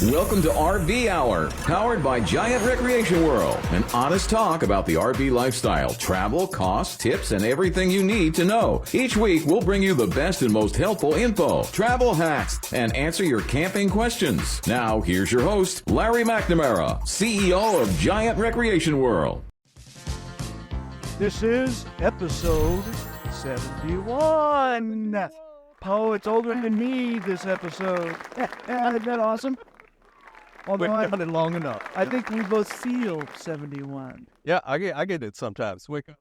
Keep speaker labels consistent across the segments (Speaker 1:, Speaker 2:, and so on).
Speaker 1: Welcome to RV Hour, powered by Giant Recreation World. An honest talk about the RV lifestyle, travel, costs, tips, and everything you need to know. Each week, we'll bring you the best and most helpful info, travel hacks, and answer your camping questions. Now, here's your host, Larry McNamara, CEO of Giant Recreation World.
Speaker 2: This is episode 71. Oh, it's older than me, this episode. Isn't that awesome? Although I've done it long enough. I think we both feel 71.
Speaker 3: Yeah, I get it sometimes. Wake up.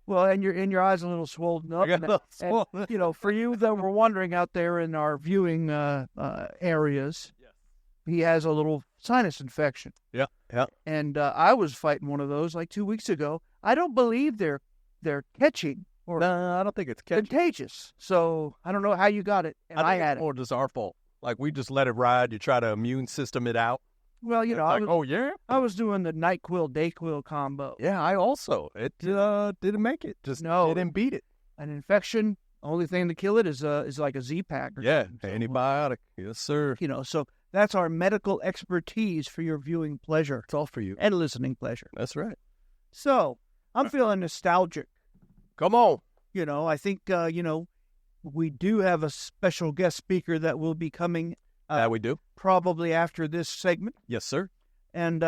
Speaker 2: Well, and your eyes a little swollen up. And, you know, for you that were wondering out there in our viewing areas, he has a little sinus infection.
Speaker 3: Yeah.
Speaker 2: And I was fighting one of those like 2 weeks ago. I don't believe they're catching.
Speaker 3: No, I don't think it's
Speaker 2: contagious. So I don't know how you got it. And I had it.
Speaker 3: Or just our fault. Like we just let it ride. You try to immune system it out.
Speaker 2: Well, you know, I was doing the NyQuil Dayquil combo.
Speaker 3: Yeah, I also. It didn't make it. Just didn't beat it.
Speaker 2: An infection. Only thing to kill it is like a Z-Pack.
Speaker 3: Antibiotic. Yes, sir.
Speaker 2: You know, so that's our medical expertise for your viewing pleasure.
Speaker 3: It's all for you.
Speaker 2: And listening pleasure.
Speaker 3: That's right.
Speaker 2: So I'm feeling nostalgic.
Speaker 3: Come on.
Speaker 2: You know, I think, we do have a special guest speaker that will be coming.
Speaker 3: We do.
Speaker 2: Probably after this segment.
Speaker 3: Yes, sir.
Speaker 2: And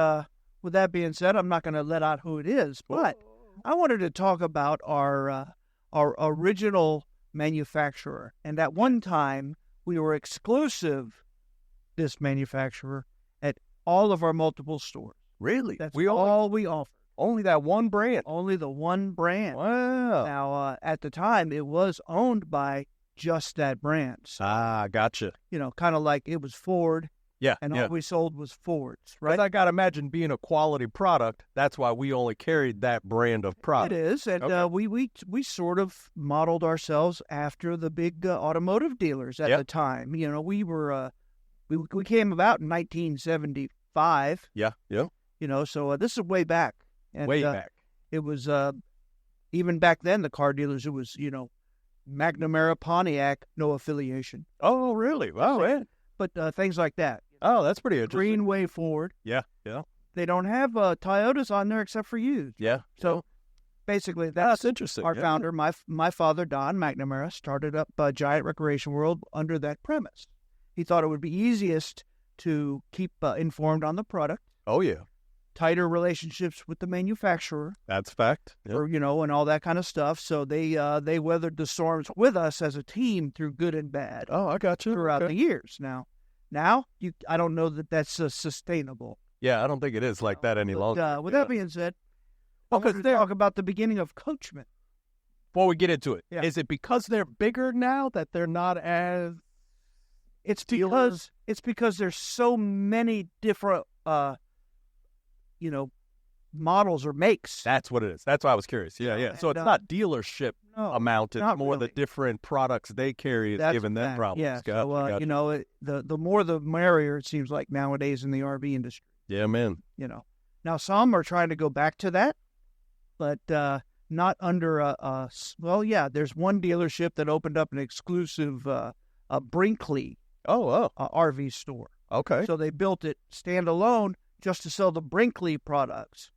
Speaker 2: with that being said, I'm not going to let out who it is, but I wanted to talk about our original manufacturer. And at one time, we were exclusive, this manufacturer, at all of our multiple stores.
Speaker 3: Really?
Speaker 2: That's all we offer.
Speaker 3: Only that one brand.
Speaker 2: Only the one brand.
Speaker 3: Wow.
Speaker 2: Now, at the time, it was owned by just that brand. So,
Speaker 3: gotcha.
Speaker 2: You know, kind of like it was Ford.
Speaker 3: Yeah.
Speaker 2: And all we sold was Fords, right?
Speaker 3: I got to imagine being a quality product, that's why we only carried that brand of product.
Speaker 2: It is. And we sort of modeled ourselves after the big automotive dealers at the time. You know, we were, we came about in 1975.
Speaker 3: Yeah.
Speaker 2: You know, so this is way back. And,
Speaker 3: way back.
Speaker 2: It was, even back then, the car dealers, it was, you know, McNamara, Pontiac, no affiliation.
Speaker 3: Oh, really? Wow, man.
Speaker 2: But things like that.
Speaker 3: Oh, that's pretty interesting.
Speaker 2: Greenway Ford.
Speaker 3: Yeah.
Speaker 2: They don't have Toyotas on there except for used.
Speaker 3: Yeah.
Speaker 2: So basically, that's
Speaker 3: interesting.
Speaker 2: Our founder, my father, Don McNamara, started up Giant Recreation World under that premise. He thought it would be easiest to keep informed on the product.
Speaker 3: Oh, yeah.
Speaker 2: Tighter relationships with the manufacturer.
Speaker 3: That's a fact.
Speaker 2: Yep. Or, you know, and all that kind of stuff. So they weathered the storms with us as a team through good and bad.
Speaker 3: Oh, I got you.
Speaker 2: Throughout the years. Now I don't know that that's sustainable.
Speaker 3: Yeah, I don't think it is like that any longer.
Speaker 2: With that being said, I want to talk about the beginning of Coachmen.
Speaker 3: Before we get into it, is it because they're bigger now that they're not as?
Speaker 2: It's because there's so many different models or makes.
Speaker 3: That's what it is. That's why I was curious. Yeah. So it's not dealership amount. It's more really. The different products they carry is giving them problems.
Speaker 2: Yeah. So, you know, the more the merrier, it seems like nowadays in the RV industry.
Speaker 3: Yeah, man.
Speaker 2: You know, now some are trying to go back to that, but not under there's one dealership that opened up an exclusive Brinkley RV store.
Speaker 3: Okay.
Speaker 2: So they built it standalone just to sell the Brinkley products,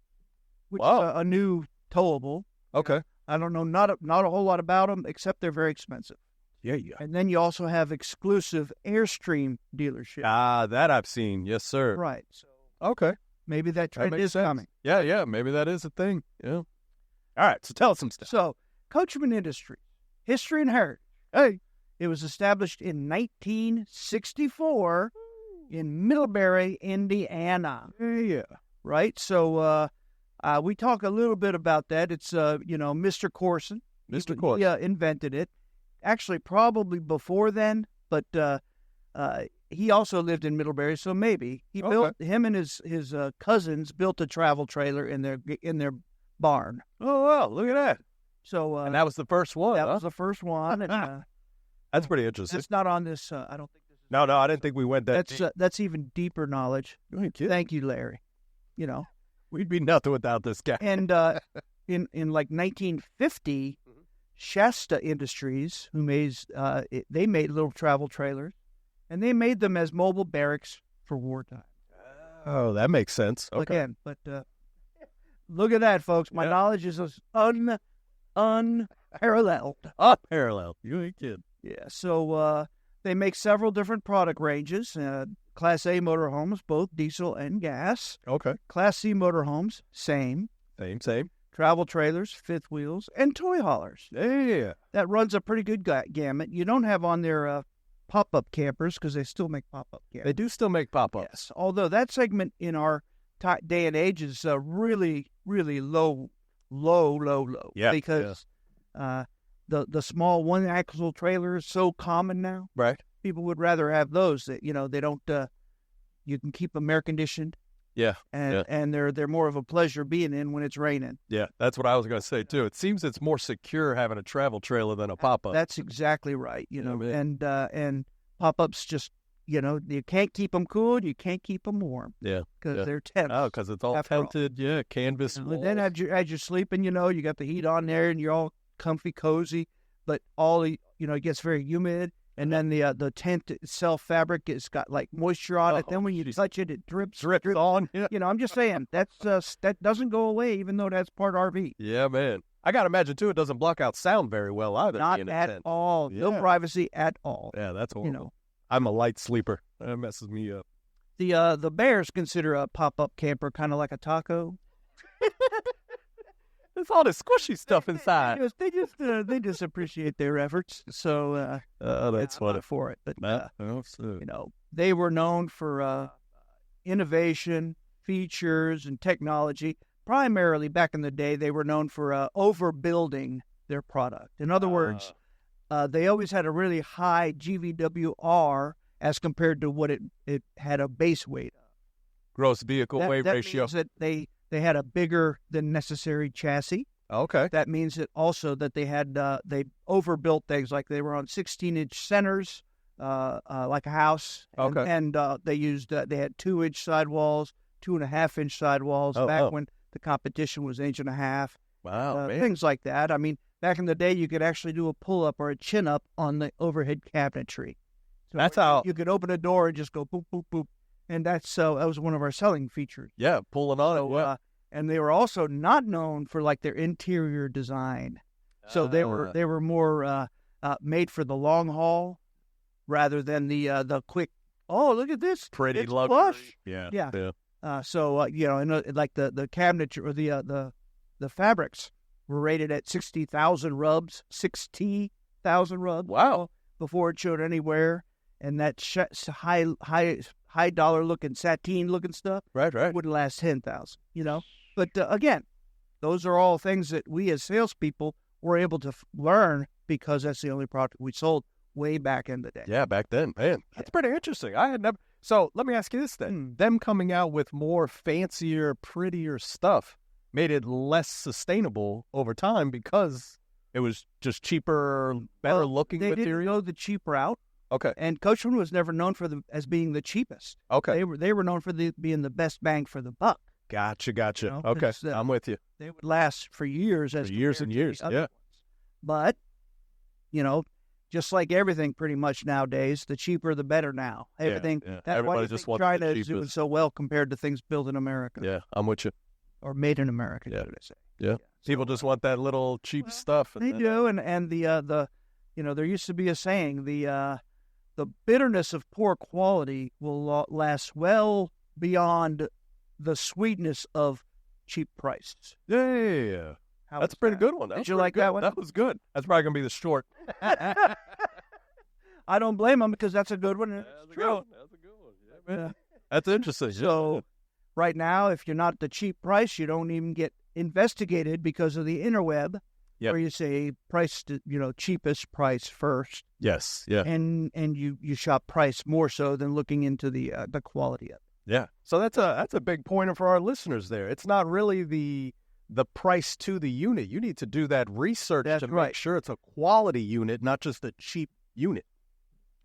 Speaker 2: which is a new towable.
Speaker 3: Okay.
Speaker 2: I don't know, not a whole lot about them, except they're very expensive.
Speaker 3: Yeah.
Speaker 2: And then you also have exclusive Airstream dealerships.
Speaker 3: That I've seen. Yes, sir.
Speaker 2: Right. So
Speaker 3: okay.
Speaker 2: Maybe that trend is coming.
Speaker 3: Yeah. Maybe that is a thing. Yeah. All right. So tell us some stuff.
Speaker 2: So, Coachmen Industries, history and heritage. Hey. It was established in 1964 in Middlebury, Indiana.
Speaker 3: Yeah.
Speaker 2: Right? So, we talk a little bit about that. It's, Mr. Corson.
Speaker 3: Mr. Corson.
Speaker 2: He invented it. Actually, probably before then, but he also lived in Middlebury, so maybe. Him and his cousins built a travel trailer in their barn.
Speaker 3: Oh, wow. Look at that.
Speaker 2: So,
Speaker 3: and that was the first one.
Speaker 2: That was the first one. And,
Speaker 3: that's pretty interesting.
Speaker 2: It's not on this. I don't think this is.
Speaker 3: No, I didn't think we went that deep.
Speaker 2: That's even deeper knowledge. Thank you, Larry. You know,
Speaker 3: we'd be nothing without this guy.
Speaker 2: And in like 1950, Shasta Industries, who made they made little travel trailers, And they made them as mobile barracks for wartime.
Speaker 3: Oh, that makes sense. Okay.
Speaker 2: Again, but look at that, folks. My knowledge is unparalleled.
Speaker 3: Unparalleled. You ain't kidding.
Speaker 2: Yeah, so they make several different product ranges. Class A motorhomes, both diesel and gas.
Speaker 3: Okay.
Speaker 2: Class C motorhomes, same.
Speaker 3: Same.
Speaker 2: Travel trailers, fifth wheels, and toy haulers.
Speaker 3: Yeah.
Speaker 2: That runs a pretty good gamut. You don't have on there pop-up campers because they still make pop-up campers.
Speaker 3: They do still make pop-ups.
Speaker 2: Yes, although that segment in our day and age is really, really low.
Speaker 3: Yeah.
Speaker 2: Because the small one-axle trailer is so common now.
Speaker 3: Right.
Speaker 2: People would rather have those that, they don't, you can keep them air-conditioned.
Speaker 3: Yeah.
Speaker 2: And they're more of a pleasure being in when it's raining.
Speaker 3: Yeah, that's what I was going to say, too. It seems it's more secure having a travel trailer than a pop-up.
Speaker 2: That's exactly right, and pop-ups just, you can't keep them cool, you can't keep them warm.
Speaker 3: Yeah.
Speaker 2: Because they're tense.
Speaker 3: Oh, because it's all tented, canvas walls.
Speaker 2: Then as you're sleeping, you got the heat on there and you're all comfy, cozy, but it gets very humid. And then the tent itself, fabric, it's got like moisture on it. Then when you touch it, it drips
Speaker 3: on. Yeah.
Speaker 2: I'm just saying that doesn't go away, even though that's part RV.
Speaker 3: Yeah, man. I gotta imagine too, it doesn't block out sound very well either.
Speaker 2: Not at all. Yeah. No privacy at all.
Speaker 3: Yeah, that's horrible. I'm a light sleeper. That messes me up.
Speaker 2: The Bears consider a pop-up camper kind of like a taco.
Speaker 3: There's all this squishy stuff inside.
Speaker 2: They just appreciate their efforts. So
Speaker 3: that's funny
Speaker 2: for it. But
Speaker 3: so.
Speaker 2: They were known for innovation, features, and technology. Primarily back in the day, they were known for overbuilding their product. In other words, they always had a really high GVWR as compared to what it had a base weight of.
Speaker 3: Gross vehicle weight ratio.
Speaker 2: Means that they had a bigger than necessary chassis.
Speaker 3: Okay.
Speaker 2: That means that also that they had they overbuilt things, like they were on 16-inch centers, like a house.
Speaker 3: Okay.
Speaker 2: And they had 2-inch sidewalls, 2.5-inch sidewalls back when the competition was 1.5 inches.
Speaker 3: Wow, man.
Speaker 2: Things like that. I mean, back in the day, you could actually do a pull-up or a chin-up on the overhead cabinetry. So
Speaker 3: that's how
Speaker 2: you could open a door and just go boop, boop, boop. And that was one of our selling features.
Speaker 3: Yeah, pulling on it. Yeah.
Speaker 2: And they were also not known for like their interior design. So they were more made for the long haul rather than the quick. Oh, look at this!
Speaker 3: Pretty luxury.
Speaker 2: Plush.
Speaker 3: Yeah.
Speaker 2: So like the cabinet or the fabrics were rated at 60,000 rubs, 60,000 rubs.
Speaker 3: Wow!
Speaker 2: Before it showed anywhere, and that high dollar looking sateen looking stuff,
Speaker 3: right,
Speaker 2: wouldn't last 10,000. But again, those are all things that we as salespeople were able to learn because that's the only product we sold way back in the day.
Speaker 3: Yeah, back then, man, that's pretty interesting. I had never. So let me ask you this then: them coming out with more fancier, prettier stuff made it less sustainable over time because it was just cheaper, better looking material.
Speaker 2: They didn't go the cheap route.
Speaker 3: Okay.
Speaker 2: And Coachmen was never known as being the cheapest.
Speaker 3: Okay.
Speaker 2: They were known for being the best bang for the buck.
Speaker 3: Gotcha. Okay, I'm with you.
Speaker 2: They would last for years
Speaker 3: and years. Yeah.
Speaker 2: Ones. But, just like everything pretty much nowadays, the cheaper the better now. Everything.
Speaker 3: Yeah.
Speaker 2: That's
Speaker 3: everybody
Speaker 2: why
Speaker 3: just wants
Speaker 2: China
Speaker 3: the
Speaker 2: is doing
Speaker 3: cheapest.
Speaker 2: so well compared to things built in America.
Speaker 3: Yeah, I'm with you.
Speaker 2: Or made in America, should I say.
Speaker 3: Yeah. People just want that little cheap stuff.
Speaker 2: They do, and the there used to be a saying, the bitterness of poor quality will last well beyond the sweetness of cheap prices.
Speaker 3: Yeah. That's a pretty good one.
Speaker 2: Did you like that one?
Speaker 3: That was good. That's probably going to be the short.
Speaker 2: I don't blame them because that's a good one.
Speaker 3: That's a good one. Yeah, man. That's interesting.
Speaker 2: So right now, if you're not the cheap price, you don't even get investigated because of the interweb.
Speaker 3: Yep.
Speaker 2: Where you say price, cheapest price first.
Speaker 3: Yes, yeah.
Speaker 2: And you shop price more so than looking into the quality of it.
Speaker 3: Yeah. So that's a big pointer for our listeners there. It's not really the price to the unit. You need to do that research to make sure it's a quality unit, not just a cheap unit.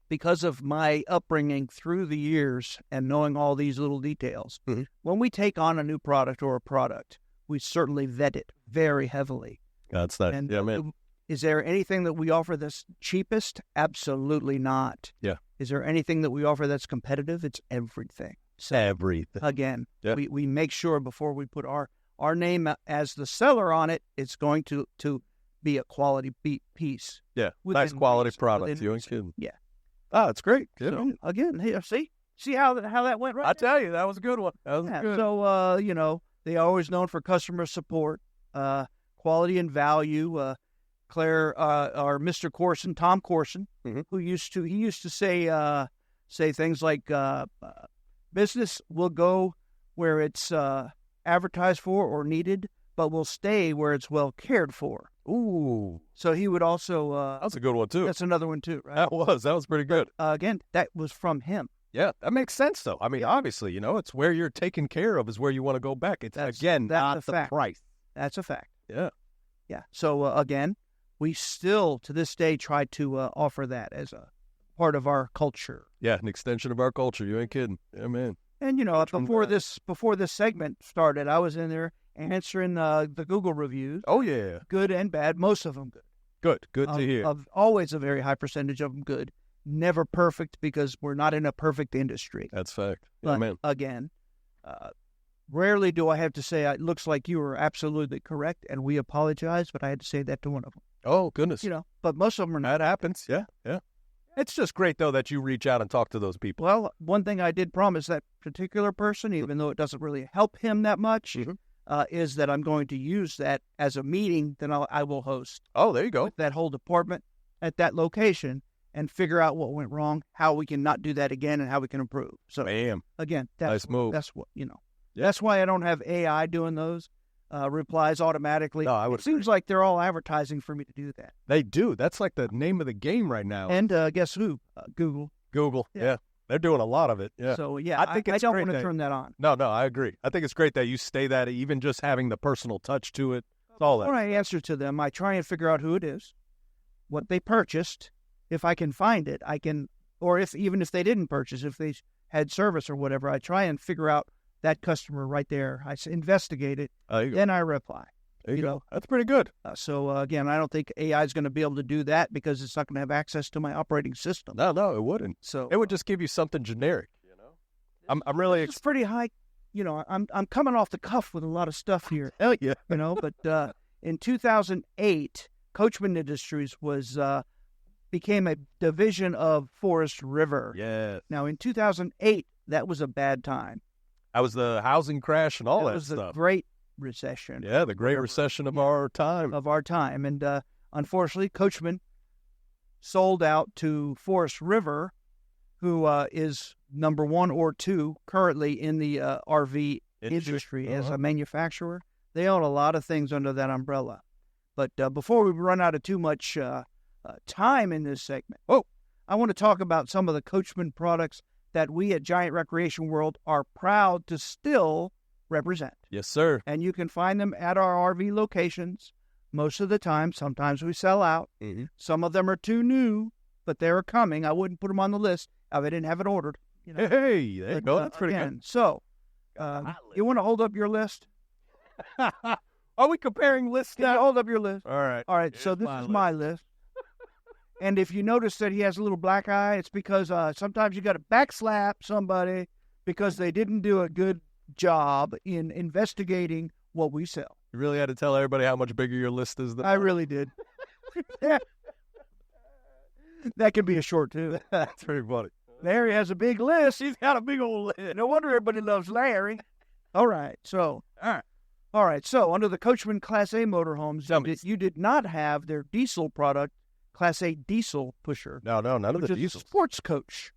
Speaker 2: Because of my upbringing through the years and knowing all these little details, when we take on a new product or a product, we certainly vet it very heavily.
Speaker 3: That's nice.
Speaker 2: And
Speaker 3: yeah, man.
Speaker 2: Is there anything that we offer that's cheapest? Absolutely not.
Speaker 3: Yeah.
Speaker 2: Is there anything that we offer that's competitive? It's everything. So,
Speaker 3: Everything.
Speaker 2: again,
Speaker 3: Yeah.
Speaker 2: we make sure before we put our name as the seller on it, it's going to be a quality piece.
Speaker 3: Yeah,
Speaker 2: within
Speaker 3: nice quality
Speaker 2: reason,
Speaker 3: product.
Speaker 2: within
Speaker 3: You ain't
Speaker 2: reason.
Speaker 3: kidding.
Speaker 2: Yeah.
Speaker 3: Oh, it's great. Good.
Speaker 2: So, again, here, see how that went right
Speaker 3: I
Speaker 2: there?
Speaker 3: tell you, that was a good one. That was
Speaker 2: Yeah,
Speaker 3: good.
Speaker 2: so, they're always known for customer support, quality and value. Claire, or Mr. Corson, Tom Corson, who used to say things like, business will go where it's advertised for or needed, but will stay where it's well cared for.
Speaker 3: Ooh.
Speaker 2: So he would also...
Speaker 3: that was a good one, too.
Speaker 2: That's another one, too, right?
Speaker 3: That was pretty good.
Speaker 2: Again, that was from him.
Speaker 3: Yeah, that makes sense, though. I mean, obviously, it's where you're taken care of is where you want to go back. It's,
Speaker 2: That's
Speaker 3: not
Speaker 2: a
Speaker 3: the
Speaker 2: fact.
Speaker 3: price.
Speaker 2: That's a fact.
Speaker 3: Yeah.
Speaker 2: Yeah. So, again, we still, to this day, try to offer that as a part of our culture.
Speaker 3: Yeah, an extension of our culture. You ain't kidding. Yeah, man.
Speaker 2: And, before this segment started, I was in there answering the Google reviews.
Speaker 3: Oh, yeah.
Speaker 2: Good and bad. Most of them good.
Speaker 3: Good to hear.
Speaker 2: Always a very high percentage of them good. Never perfect because we're not in a perfect industry.
Speaker 3: That's fact. Yeah,
Speaker 2: But,
Speaker 3: man.
Speaker 2: again, rarely do I have to say, it looks like you were absolutely correct, and we apologize, but I had to say that to one of them.
Speaker 3: Oh, goodness.
Speaker 2: But most of them are not.
Speaker 3: That happens. Yeah, yeah. It's just great, though, that you reach out and talk to those people.
Speaker 2: Well, one thing I did promise that particular person, even though it doesn't really help him that much, is that I'm going to use that as a meeting that I will host.
Speaker 3: Oh, there you go.
Speaker 2: With that whole department at that location and figure out what went wrong, how we can not do that again, and how we can improve. So,
Speaker 3: Bam.
Speaker 2: again,
Speaker 3: Nice move.
Speaker 2: That's what, That's why I don't have AI doing those replies automatically.
Speaker 3: No, I would
Speaker 2: It seems like they're all advertising for me to do that.
Speaker 3: They do. That's like the name of the game right now.
Speaker 2: And guess who? Google.
Speaker 3: Google. Yeah. They're doing a lot of it. Yeah.
Speaker 2: So, yeah,
Speaker 3: I think it's
Speaker 2: I don't
Speaker 3: great
Speaker 2: want to
Speaker 3: that-
Speaker 2: turn that on.
Speaker 3: No, I agree. I think it's great that you stay that, even just having the personal touch to it. It's all that.
Speaker 2: When I answer to them, I try and figure out who it is, what they purchased. If I can find it, I can, or even if they didn't purchase, if they had service or whatever, I try and figure out that customer right there. I investigate it,
Speaker 3: There you go.
Speaker 2: then I reply.
Speaker 3: There you
Speaker 2: you
Speaker 3: go.
Speaker 2: know.
Speaker 3: That's pretty good.
Speaker 2: So, again, I don't think AI is going to be able to do that because it's not going to have access to my operating system.
Speaker 3: No, it wouldn't.
Speaker 2: So
Speaker 3: It would just give you something generic. I'm really
Speaker 2: it's pretty high. I'm coming off the cuff with a lot of stuff here.
Speaker 3: hell yeah.
Speaker 2: But in 2008, Coachmen Industries became a division of Forest River.
Speaker 3: Yeah.
Speaker 2: Now, in 2008, that was a bad time.
Speaker 3: That was the housing crash and all that
Speaker 2: was the
Speaker 3: stuff.
Speaker 2: Great Recession.
Speaker 3: Yeah, the Great Recession of our time.
Speaker 2: And unfortunately, Coachmen sold out to Forest River, who is number 1 or 2 currently in the RV industry as a manufacturer. They own a lot of things under that umbrella. But before we run out of too much time in this segment, I want to talk about some of the Coachmen products that we at Giant Recreation World are proud to still represent.
Speaker 3: Yes, sir.
Speaker 2: And you can find them at our RV locations most of the time. Sometimes we sell out.
Speaker 3: Mm-hmm.
Speaker 2: Some of them are too new, but they're coming. I wouldn't put them on the list if I didn't have it ordered.
Speaker 3: Hey, there you go. That's pretty good.
Speaker 2: So, you want to hold up your list?
Speaker 3: Are we comparing lists
Speaker 2: Can you
Speaker 3: now?
Speaker 2: hold up your list?
Speaker 3: All right.
Speaker 2: All right, so this is my list. And if you notice that he has a little black eye, it's because sometimes you got to backslap somebody because they didn't do a good job in investigating what we sell.
Speaker 3: You really had to tell everybody how much bigger your list is than
Speaker 2: I really did. That could be a short, too.
Speaker 3: That's pretty funny.
Speaker 2: Larry has a big list. He's got a big old list. No wonder everybody loves Larry. All right. So, under the Coachmen Class A motorhomes, you did not have their diesel product, Class A diesel pusher.
Speaker 3: No, none of the diesels.
Speaker 2: Sports Coach.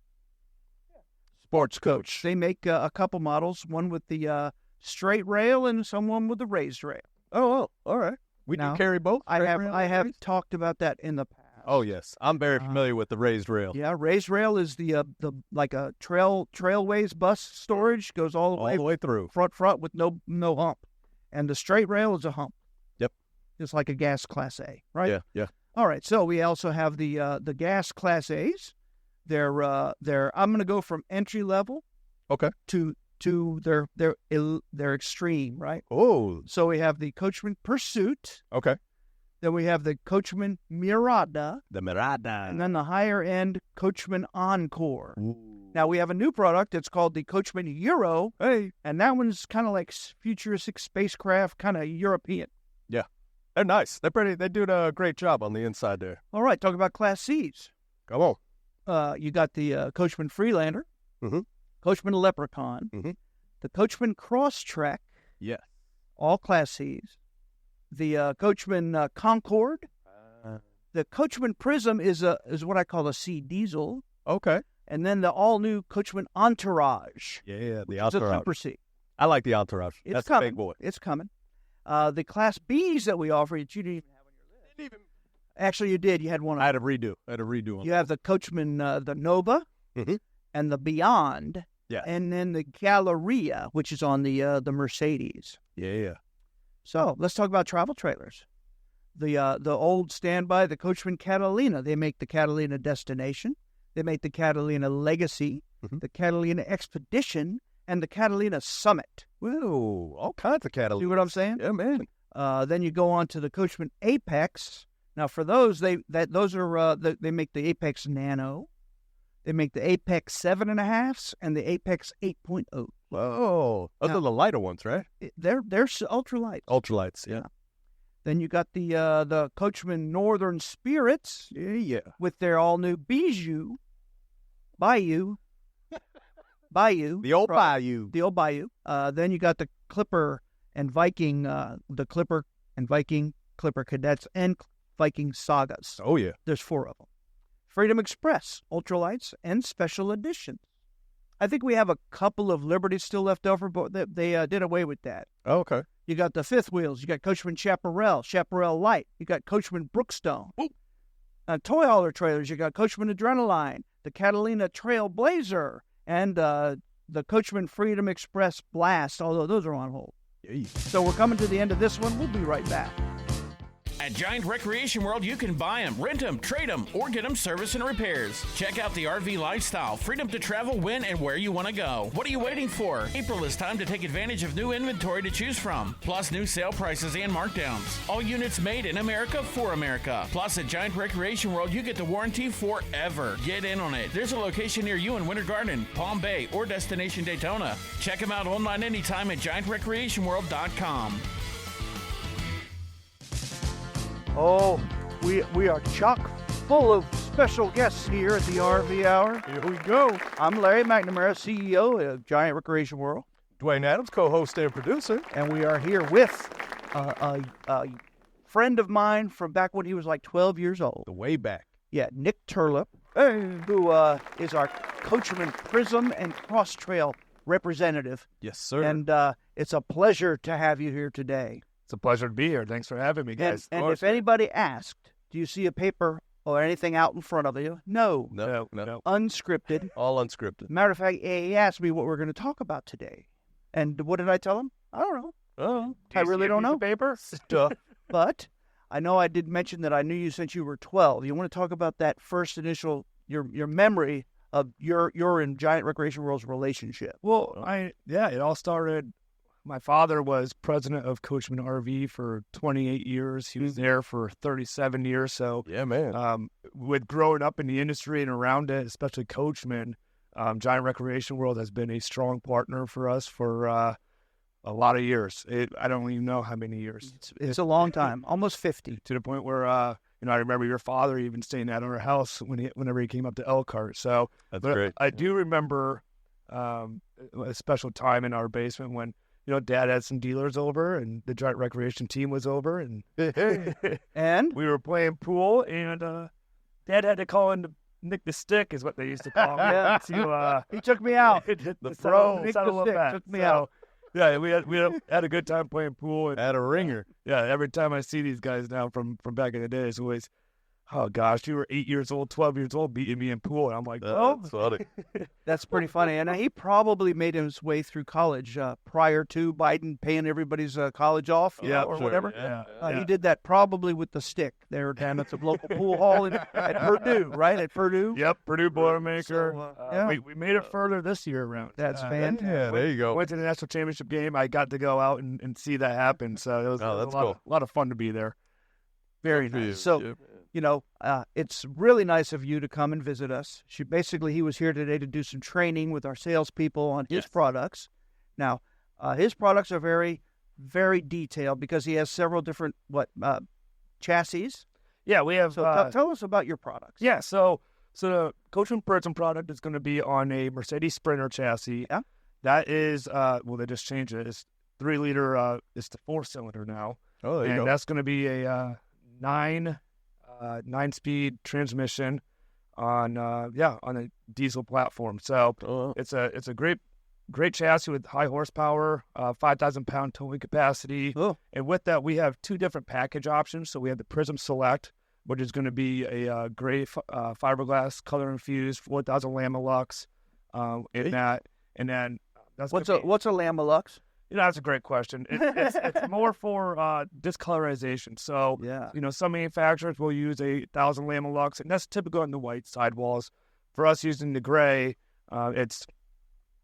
Speaker 3: Sports Coach.
Speaker 2: They make a couple models, one with the straight rail and someone with the raised rail.
Speaker 3: Oh, all right. We
Speaker 2: Now,
Speaker 3: do carry both.
Speaker 2: I have talked about that in the past.
Speaker 3: Oh yes, I'm very familiar with the raised rail.
Speaker 2: Yeah, raised rail is the like a trailways bus storage, goes all
Speaker 3: all the way through.
Speaker 2: front with no hump, and the straight rail is a hump.
Speaker 3: Yep,
Speaker 2: just like a gas Class A, right?
Speaker 3: Yeah.
Speaker 2: All right, so we also have the gas Class A's. They're I'm going to go from entry level,
Speaker 3: okay,
Speaker 2: to their extreme, right?
Speaker 3: Oh,
Speaker 2: so we have the Coachmen Pursuit.
Speaker 3: Okay.
Speaker 2: Then we have the Coachmen Mirada.
Speaker 3: The Mirada.
Speaker 2: And then the higher-end Coachmen Encore.
Speaker 3: Ooh.
Speaker 2: Now, we have a new product. It's called the Coachmen Euro. Hey. And that one's kind of like futuristic spacecraft, kind of European.
Speaker 3: Yeah. They're nice. They do a great job on the inside there.
Speaker 2: All right, talk about Class Cs.
Speaker 3: Come on.
Speaker 2: You got the Coachmen Freelander, Coachmen Leprechaun, the Coachmen Crosstrek,
Speaker 3: yeah,
Speaker 2: all Class Cs, the Coachmen Concorde, the Coachmen Prism is what I call a C diesel.
Speaker 3: Okay.
Speaker 2: And then the all-new Coachmen Entourage.
Speaker 3: Yeah, the
Speaker 2: Entourage. It's a Super C.
Speaker 3: I like the Entourage. That's
Speaker 2: coming.
Speaker 3: a big boy.
Speaker 2: It's coming. The Class Bs that we offer, that you didn't even have on your list. Actually, you did. You had one.
Speaker 3: I had a redo. On
Speaker 2: You have the Coachmen, the Nova, and the Beyond, and then the Galleria, which is on the Mercedes.
Speaker 3: Yeah.
Speaker 2: So let's talk about travel trailers. The old standby, the Coachmen Catalina. They make the Catalina Destination. They make the Catalina Legacy, the Catalina Expedition, and the Catalina Summit.
Speaker 3: Whoa, all kinds of Catalina.
Speaker 2: See what I'm saying?
Speaker 3: Yeah, man.
Speaker 2: Then you go on to the Coachmen Apex. Now, for those, they make the Apex Nano. They make the Apex 7.5s and the Apex 8.0.
Speaker 3: Whoa, those are the lighter ones, right?
Speaker 2: They're ultralights.
Speaker 3: Ultralights, yeah.
Speaker 2: Then you got the Coachmen Northern Spirits.
Speaker 3: Yeah.
Speaker 2: With their all-new Bayou.
Speaker 3: The old Bayou.
Speaker 2: The old Bayou. Then you got the Clipper and Viking, Clipper Cadets, and Viking Sagas.
Speaker 3: Oh, yeah.
Speaker 2: There's 4 of them. Freedom Express, Ultralights, and Special Editions. I think we have a couple of Liberties still left over, but they did away with that.
Speaker 3: Oh, okay.
Speaker 2: You got the fifth wheels. You got Coachmen Chaparral Lite. You got Coachmen Brookstone. Toy hauler trailers. You got Coachmen Adrenaline, the Catalina Trailblazer, and the Coachmen Freedom Express Blast, although those are on hold.
Speaker 3: Jeez.
Speaker 2: So we're coming to the end of this one. We'll be right back.
Speaker 4: At Giant Recreation World, you can buy them, rent them, trade them, or get them service and repairs. Check out the RV lifestyle, freedom to travel when and where you want to go. What are you waiting for? April is time to take advantage of new inventory to choose from, plus new sale prices and markdowns. All units made in America for America. Plus, at Giant Recreation World, you get the warranty forever. Get in on it. There's a location near you in Winter Garden, Palm Bay, or Destination Daytona. Check them out online anytime at GiantRecreationWorld.com.
Speaker 2: Oh, we are chock full of special guests here at the RV Hour.
Speaker 3: Here we go.
Speaker 2: I'm Larry McNamara, CEO of Giant Recreation World.
Speaker 3: Dwayne Adams, co-host and producer.
Speaker 2: And we are here with a friend of mine from back when he was like 12 years old.
Speaker 3: The way back.
Speaker 2: Yeah, Nick Terlep, who is our Coachmen Prism and Cross Trail representative.
Speaker 3: Yes, sir.
Speaker 2: And it's a pleasure to have you here today.
Speaker 5: It's a pleasure to be here. Thanks for having me, guys.
Speaker 2: And if anybody asked, do you see a paper or anything out in front of you? No. Unscripted.
Speaker 3: All unscripted.
Speaker 2: Matter of fact, he asked me what we're going to talk about today. And what did I tell him? I don't know.
Speaker 3: Oh,
Speaker 2: I really don't know.
Speaker 5: Paper?
Speaker 3: Stuff.
Speaker 2: But I know I did mention that I knew you since you were 12. You want to talk about that first initial, your memory of your and Giant Recreation World's relationship?
Speaker 5: Well, it all started. My father was president of Coachmen RV for 28 years. He was there for 37 years. So,
Speaker 3: yeah, man.
Speaker 5: With growing up in the industry and around it, especially Coachmen, Giant Recreation World has been a strong partner for us for a lot of years. I don't even know how many years.
Speaker 2: It's a long time, almost 50.
Speaker 5: To the point where, I remember your father even staying at our house whenever he came up to Elkhart. So
Speaker 3: that's great.
Speaker 5: I do remember a special time in our basement when, Dad had some dealers over and the Giant Recreation team was over and
Speaker 2: and
Speaker 5: we were playing pool and Dad had to call in to Nick the Stick is what they used to call me.
Speaker 2: Yeah. He took me out.
Speaker 5: The pro
Speaker 2: Nick the Stick took me out.
Speaker 5: Yeah, we had a good time playing pool and
Speaker 3: had a ringer.
Speaker 5: Yeah, every time I see these guys now from back in the day, it's always, oh gosh, you were 8 years old, 12 years old, beating me in pool, and I'm like,
Speaker 3: that's funny.
Speaker 2: That's pretty funny. And he probably made his way through college prior to Biden paying everybody's college off, or whatever.
Speaker 5: Yeah.
Speaker 2: He did that probably with the stick there down at the local pool hall at Purdue, right? At Purdue.
Speaker 5: Yep, Purdue Boilermaker.
Speaker 2: So,
Speaker 5: we made it further this year around.
Speaker 2: That's fantastic.
Speaker 3: Yeah, there you go.
Speaker 5: Went to the national championship game. I got to go out and see that happen. So it was a lot of fun to be there.
Speaker 2: Very nice. So, it's really nice of you to come and visit us. He was here today to do some training with our salespeople on his products. Now, his products are very, very detailed because he has several different chassis.
Speaker 5: Yeah, we have.
Speaker 2: So tell us about your products.
Speaker 5: Yeah, so the Coachmen Prism product is going to be on a Mercedes Sprinter chassis. Yeah, that is they just changed it. It's 3-liter. It's the 4-cylinder now.
Speaker 3: Oh, there you go.
Speaker 5: That's going to be a 9-speed transmission on a diesel platform. So it's a great chassis with high horsepower, 5,000-pound towing capacity.
Speaker 2: Oh.
Speaker 5: And with that, we have 2 different package options. So we have the Prism Select, which is going to be a gray fiberglass color infused 4,000 Lamilux in that. And then that's
Speaker 2: what's a Lamilux?
Speaker 5: That's a great question. It's more for discolorization. So, some manufacturers will use 1,000 Lamilux, and that's typical on the white sidewalls. For us, using the gray,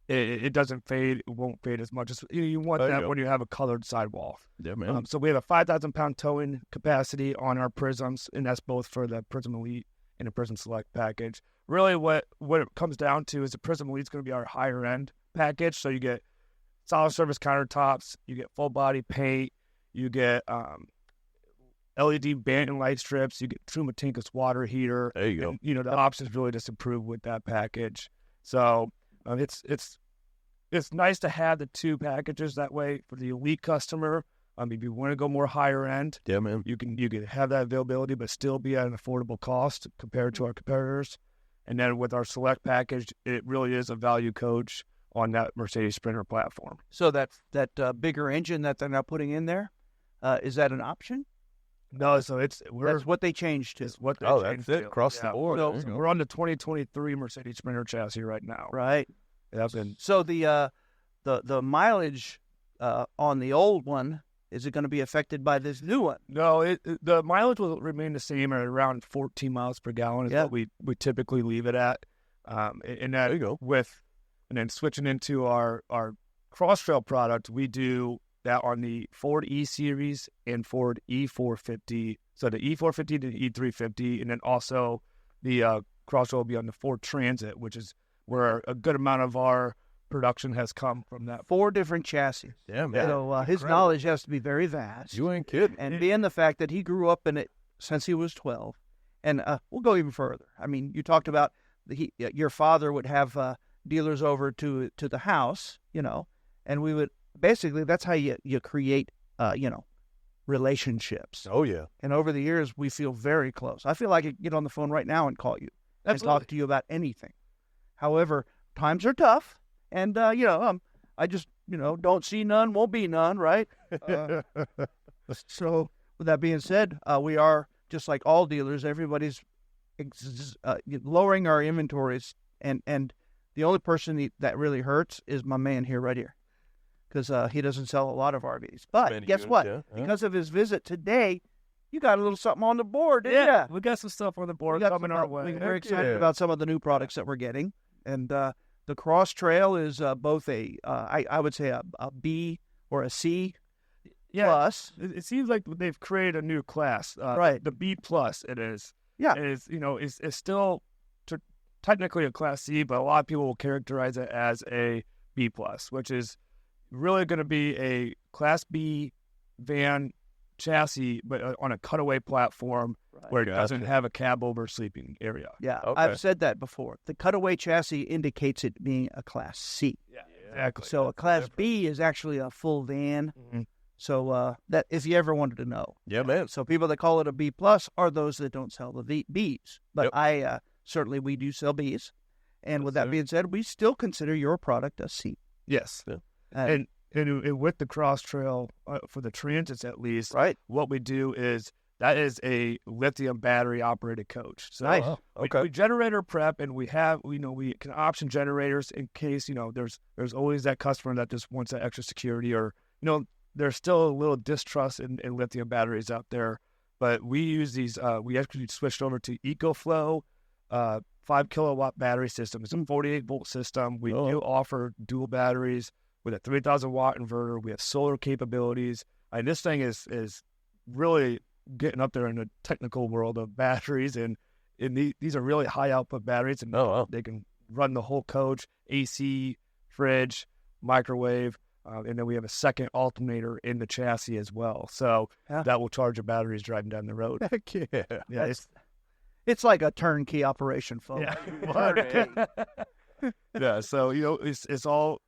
Speaker 5: it doesn't fade. It won't fade as much. You want that when you have a colored sidewall.
Speaker 3: Yeah, man.
Speaker 5: So we have a 5,000-pound towing capacity on our Prisms, and that's both for the Prism Elite and the Prism Select package. Really, what it comes down to is the Prism Elite is going to be our higher-end package. So you get solid surface countertops, you get full body paint, you get LED Bantam light strips, you get true Matinka's water heater.
Speaker 3: There you go.
Speaker 5: And, the options really just improve with that package. So it's nice to have the 2 packages that way for the elite customer. If you want to go more higher end,
Speaker 3: yeah, man,
Speaker 5: you can have that availability, but still be at an affordable cost compared to our competitors. And then with our select package, it really is a value coach on that Mercedes Sprinter platform.
Speaker 2: So that bigger engine that they're now putting in there, is that an option?
Speaker 5: No, so that's
Speaker 2: what they changed to.
Speaker 3: That's it, across the board.
Speaker 5: So we're on the 2023 Mercedes Sprinter chassis right now.
Speaker 2: Right.
Speaker 5: So
Speaker 2: the mileage on the old one, is it going to be affected by this new one?
Speaker 5: No, the mileage will remain the same at around 14 miles per gallon is what we typically leave it at. And that,
Speaker 3: there you go.
Speaker 5: And then switching into our Cross Trail product, we do that on the Ford E-Series and Ford E450. So the E450 to the E350, and then also the Cross Trail will be on the Ford Transit, which is where a good amount of our production has come from that.
Speaker 2: 4 different chassis.
Speaker 3: Yeah, man.
Speaker 2: So his knowledge has to be very vast.
Speaker 3: You ain't kidding.
Speaker 2: And being the fact that he grew up in it since he was 12. And we'll go even further. I mean, you talked about your father would have dealers over to the house, and we would basically, that's how you create, relationships.
Speaker 3: Oh, yeah.
Speaker 2: And over the years, we feel very close. I feel like I could get on the phone right now and call you and talk to you about anything. However, times are tough, and, I just, don't see none, won't be none, right? So with that being said, we are, just like all dealers, everybody's lowering our inventories, and the only person that really hurts is my man here, right here, because he doesn't sell a lot of RVs. But guess what? Yeah. Because of his visit today, you got a little something on the board, didn't you?
Speaker 5: We got some stuff on the board coming our way.
Speaker 2: We're very excited about some of the new products that we're getting. And the Cross Trail is both I would say a B or a C plus.
Speaker 5: It seems like they've created a new class.
Speaker 2: Right.
Speaker 5: The B plus it is.
Speaker 2: Yeah.
Speaker 5: It's still technically a Class C, but a lot of people will characterize it as a B plus, which is really going to be a Class B van chassis, but on a cutaway platform where it doesn't have a cab over sleeping area.
Speaker 2: Yeah, okay. I've said that before. The cutaway chassis indicates it being a Class C.
Speaker 5: Yeah, exactly.
Speaker 2: So a Class B is actually a full van. Mm-hmm. So that if you ever wanted to know.
Speaker 3: Yeah, man.
Speaker 2: So people that call it a B plus are those that don't sell the Bs. But certainly we do sell Bs. And with that being said, we still consider your product a C.
Speaker 5: Yes. Yeah. And with the Cross Trail, for the Transits at least, what we do is that is a lithium battery operated coach. So
Speaker 2: nice.
Speaker 5: We generator prep, and we can option generators in case, there's always that customer that just wants that extra security, or, there's still a little distrust in lithium batteries out there. But we use these, we actually switched over to EcoFlow 5 kilowatt battery system. It's a 48 volt system. We do offer dual batteries with a 3,000 watt inverter. We have solar capabilities. And this thing is really getting up there in the technical world of batteries, and these are really high output batteries, and they can run the whole coach, AC, fridge, microwave, and then we have a second alternator in the chassis as well. So that will charge the batteries driving down the road.
Speaker 3: Heck yeah.
Speaker 5: Yeah,
Speaker 2: It's like a turnkey operation, folks.
Speaker 5: Yeah. Yeah, so it's all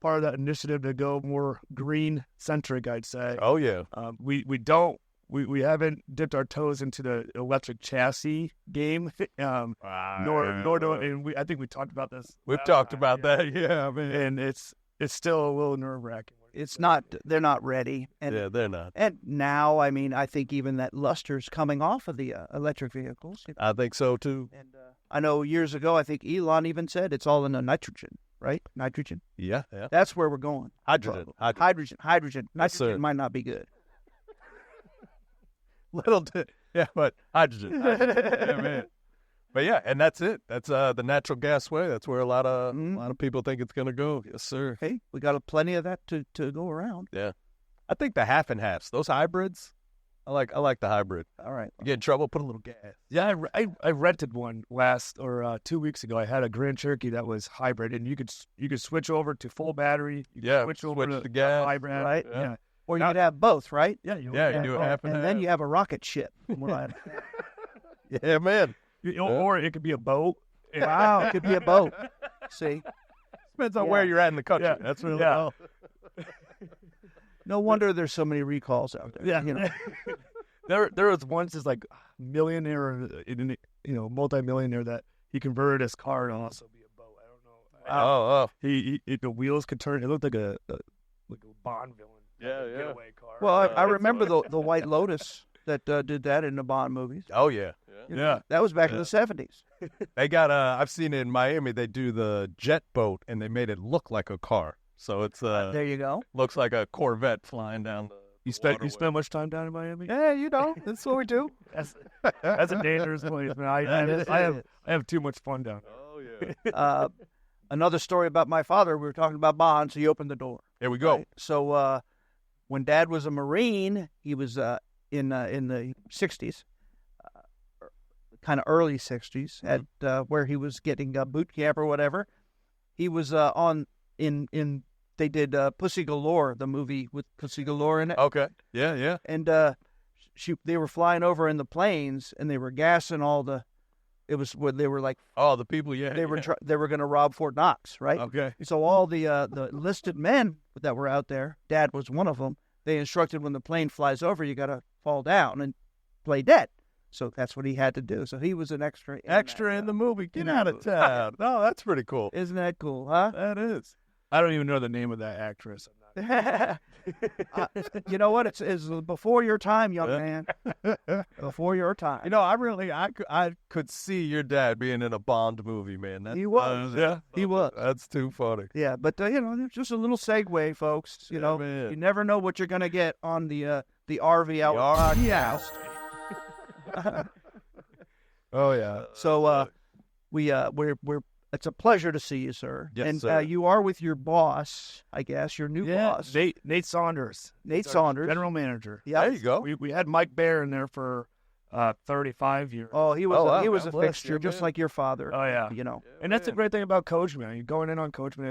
Speaker 5: part of that initiative to go more green centric, I'd say.
Speaker 3: Oh yeah.
Speaker 5: We haven't dipped our toes into the electric chassis game. Nor do, and I think we talked about this.
Speaker 3: We've talked about that, yeah, man.
Speaker 5: And it's still a little nerve wracking.
Speaker 2: It's not. They're not ready. And,
Speaker 3: yeah, they're not.
Speaker 2: And now, I mean, I think even that luster's coming off of the electric vehicles.
Speaker 3: I think so too.
Speaker 2: And I know years ago, I think Elon even said it's all in the nitrogen, right? Nitrogen.
Speaker 3: Yeah.
Speaker 2: That's where we're going.
Speaker 3: Hydrogen.
Speaker 2: Nitrogen
Speaker 3: sir.
Speaker 2: might not be good.
Speaker 3: But hydrogen. Yeah, man. But yeah, and that's it. That's the natural gas way. That's where a lot of people think it's gonna go. Yes, sir.
Speaker 2: Hey, we got plenty of that to go around.
Speaker 3: Yeah, I think the half and halves, those hybrids. I like the hybrid.
Speaker 2: All right.
Speaker 3: You get in trouble, put a little gas.
Speaker 5: Yeah, I rented one 2 weeks ago. I had a Grand Cherokee that was hybrid, and you could switch over to full battery. You could switch over to
Speaker 3: the gas,
Speaker 5: hybrid,
Speaker 2: right?
Speaker 5: Yeah.
Speaker 2: Or you could have both, right?
Speaker 5: Yeah, you
Speaker 3: do it half and half.
Speaker 2: then you have a rocket ship.
Speaker 3: Yeah, man.
Speaker 5: Or it could be a boat.
Speaker 2: Wow, it could be a boat. See?
Speaker 3: Depends on where you're at in the country.
Speaker 5: Yeah.
Speaker 3: That's really
Speaker 2: No wonder there's so many recalls out there.
Speaker 5: Yeah. There was once this like millionaire, multi-millionaire that he converted his car to also be a boat. I don't know. He the wheels could turn. It looked like a Bond villain. Getaway car.
Speaker 2: Well, I remember the White Lotus that did that in the Bond movies.
Speaker 3: Oh yeah.
Speaker 2: That was back in the 70s.
Speaker 3: They got I've seen it in Miami. They do the jet boat, and they made it look like a car. So it's
Speaker 2: there you go.
Speaker 3: Looks like a Corvette flying down the.
Speaker 5: You spent much time down in Miami?
Speaker 2: Yeah, that's what we do.
Speaker 5: That's a dangerous place, man. I have too much fun down there.
Speaker 3: Oh yeah.
Speaker 2: Another story about my father. We were talking about bonds. He opened the door.
Speaker 3: Here we go.
Speaker 2: Right? So when Dad was a Marine, he was in the 60s, kind of early 60s, at where he was getting boot camp or whatever. He was in. They did Pussy Galore, the movie with Pussy Galore in it.
Speaker 3: Okay. Yeah.
Speaker 2: And they were flying over in the planes, and they were gassing all the. It was where they were like.
Speaker 3: Oh, the people. Yeah.
Speaker 2: They were going to rob Fort Knox, right?
Speaker 3: Okay.
Speaker 2: So all the enlisted men that were out there, Dad was one of them. They instructed when the plane flies over, you got to fall down and play dead. So that's what he had to do. So he was an extra.
Speaker 3: In the movie. Get out of town. Oh, that's pretty cool.
Speaker 2: Isn't that cool, huh?
Speaker 3: That is.
Speaker 5: I don't even know the name of that actress.
Speaker 2: You know what? It's before your time, young man. Before your time.
Speaker 3: I could see your dad being in a Bond movie, man.
Speaker 2: He was. He was.
Speaker 3: That's too funny.
Speaker 2: Yeah, but just a little segue, folks. You never know what you're going to get on the RV Hour podcast.
Speaker 3: Oh yeah.
Speaker 2: So we're it's a pleasure to see you, sir.
Speaker 3: Yes,
Speaker 2: and
Speaker 3: sir.
Speaker 2: You are with your boss, I guess, your new boss.
Speaker 5: Nate Saunders.
Speaker 2: Nate Saunders.
Speaker 5: General manager.
Speaker 2: Yeah.
Speaker 3: There you go.
Speaker 5: We had Mike Bear in there for 35 years.
Speaker 2: Oh, he was he was a
Speaker 3: bless
Speaker 2: fixture,
Speaker 3: you,
Speaker 2: just
Speaker 3: man.
Speaker 2: like your father.
Speaker 5: Oh, yeah. And that's the great thing about Coachmen. Going in on Coachmen,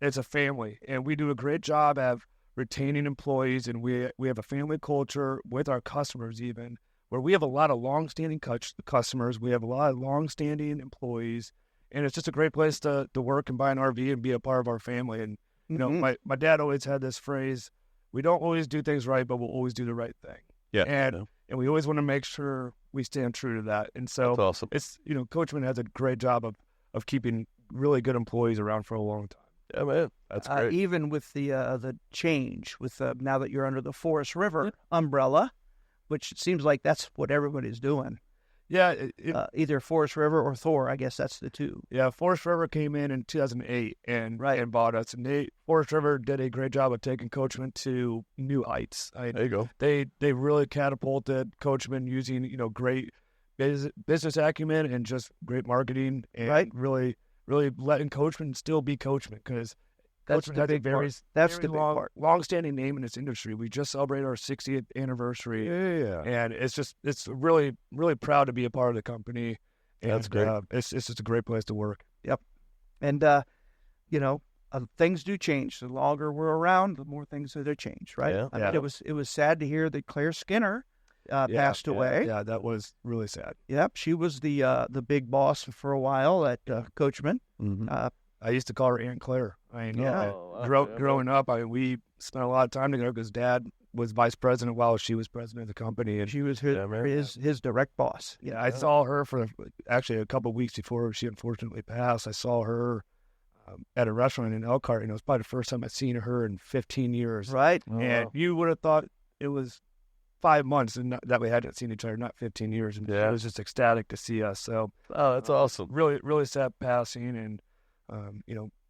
Speaker 5: it's a family. And we do a great job of retaining employees, and we have a family culture with our customers even, where we have a lot of long-standing customers. We have a lot of long-standing employees. And it's just a great place to work and buy an RV and be a part of our family. And, my dad always had this phrase, we don't always do things right, but we'll always do the right thing.
Speaker 3: Yeah.
Speaker 5: And we always want to make sure we stand true to that. And so
Speaker 3: that's awesome.
Speaker 5: It's, Coachmen has a great job of keeping really good employees around for a long time.
Speaker 3: Yeah, man. That's great.
Speaker 2: Even with the change, with now that you're under the Forest River umbrella, which it seems like that's what everybody's doing.
Speaker 5: Yeah.
Speaker 2: Either Forest River or Thor, I guess that's the two.
Speaker 5: Yeah, Forest River came in 2008 and bought us. And Forest River did a great job of taking Coachmen to new heights.
Speaker 3: There you go.
Speaker 5: They really catapulted Coachmen using, great business acumen and just great marketing and really letting Coachmen still be Coachmen, because
Speaker 2: That's
Speaker 5: Coachmen
Speaker 2: the
Speaker 5: has a
Speaker 2: big
Speaker 5: very,
Speaker 2: part. That's
Speaker 5: very
Speaker 2: the big part.
Speaker 5: long-standing name in this industry. We just celebrated our 60th anniversary, and it's really, really proud to be a part of the company. And,
Speaker 3: That's great.
Speaker 5: It's just a great place to work.
Speaker 2: Yep. And, things do change. The longer we're around, the more things that have changed, right?
Speaker 3: Yeah.
Speaker 2: I mean, it was sad to hear that Claire Skinner passed away.
Speaker 5: Yeah, that was really sad.
Speaker 2: Yep. She was the big boss for a while at Coachmen.
Speaker 3: Mm-hmm.
Speaker 5: I used to call her Aunt Claire.
Speaker 2: Yeah.
Speaker 5: Growing up, we spent a lot of time together because Dad was vice president while she was president of the company, and
Speaker 2: She was his direct boss.
Speaker 5: yeah, I saw her for actually a couple of weeks before she unfortunately passed. I saw her at a restaurant in Elkhart, and it was probably the first time I'd seen her in 15 years.
Speaker 2: Right.
Speaker 5: And you would have thought it was 5 months and that we hadn't seen each other, not 15 years. And
Speaker 3: Yeah.
Speaker 5: it was just ecstatic to see us. So,
Speaker 3: That's awesome.
Speaker 5: really, really sad passing, and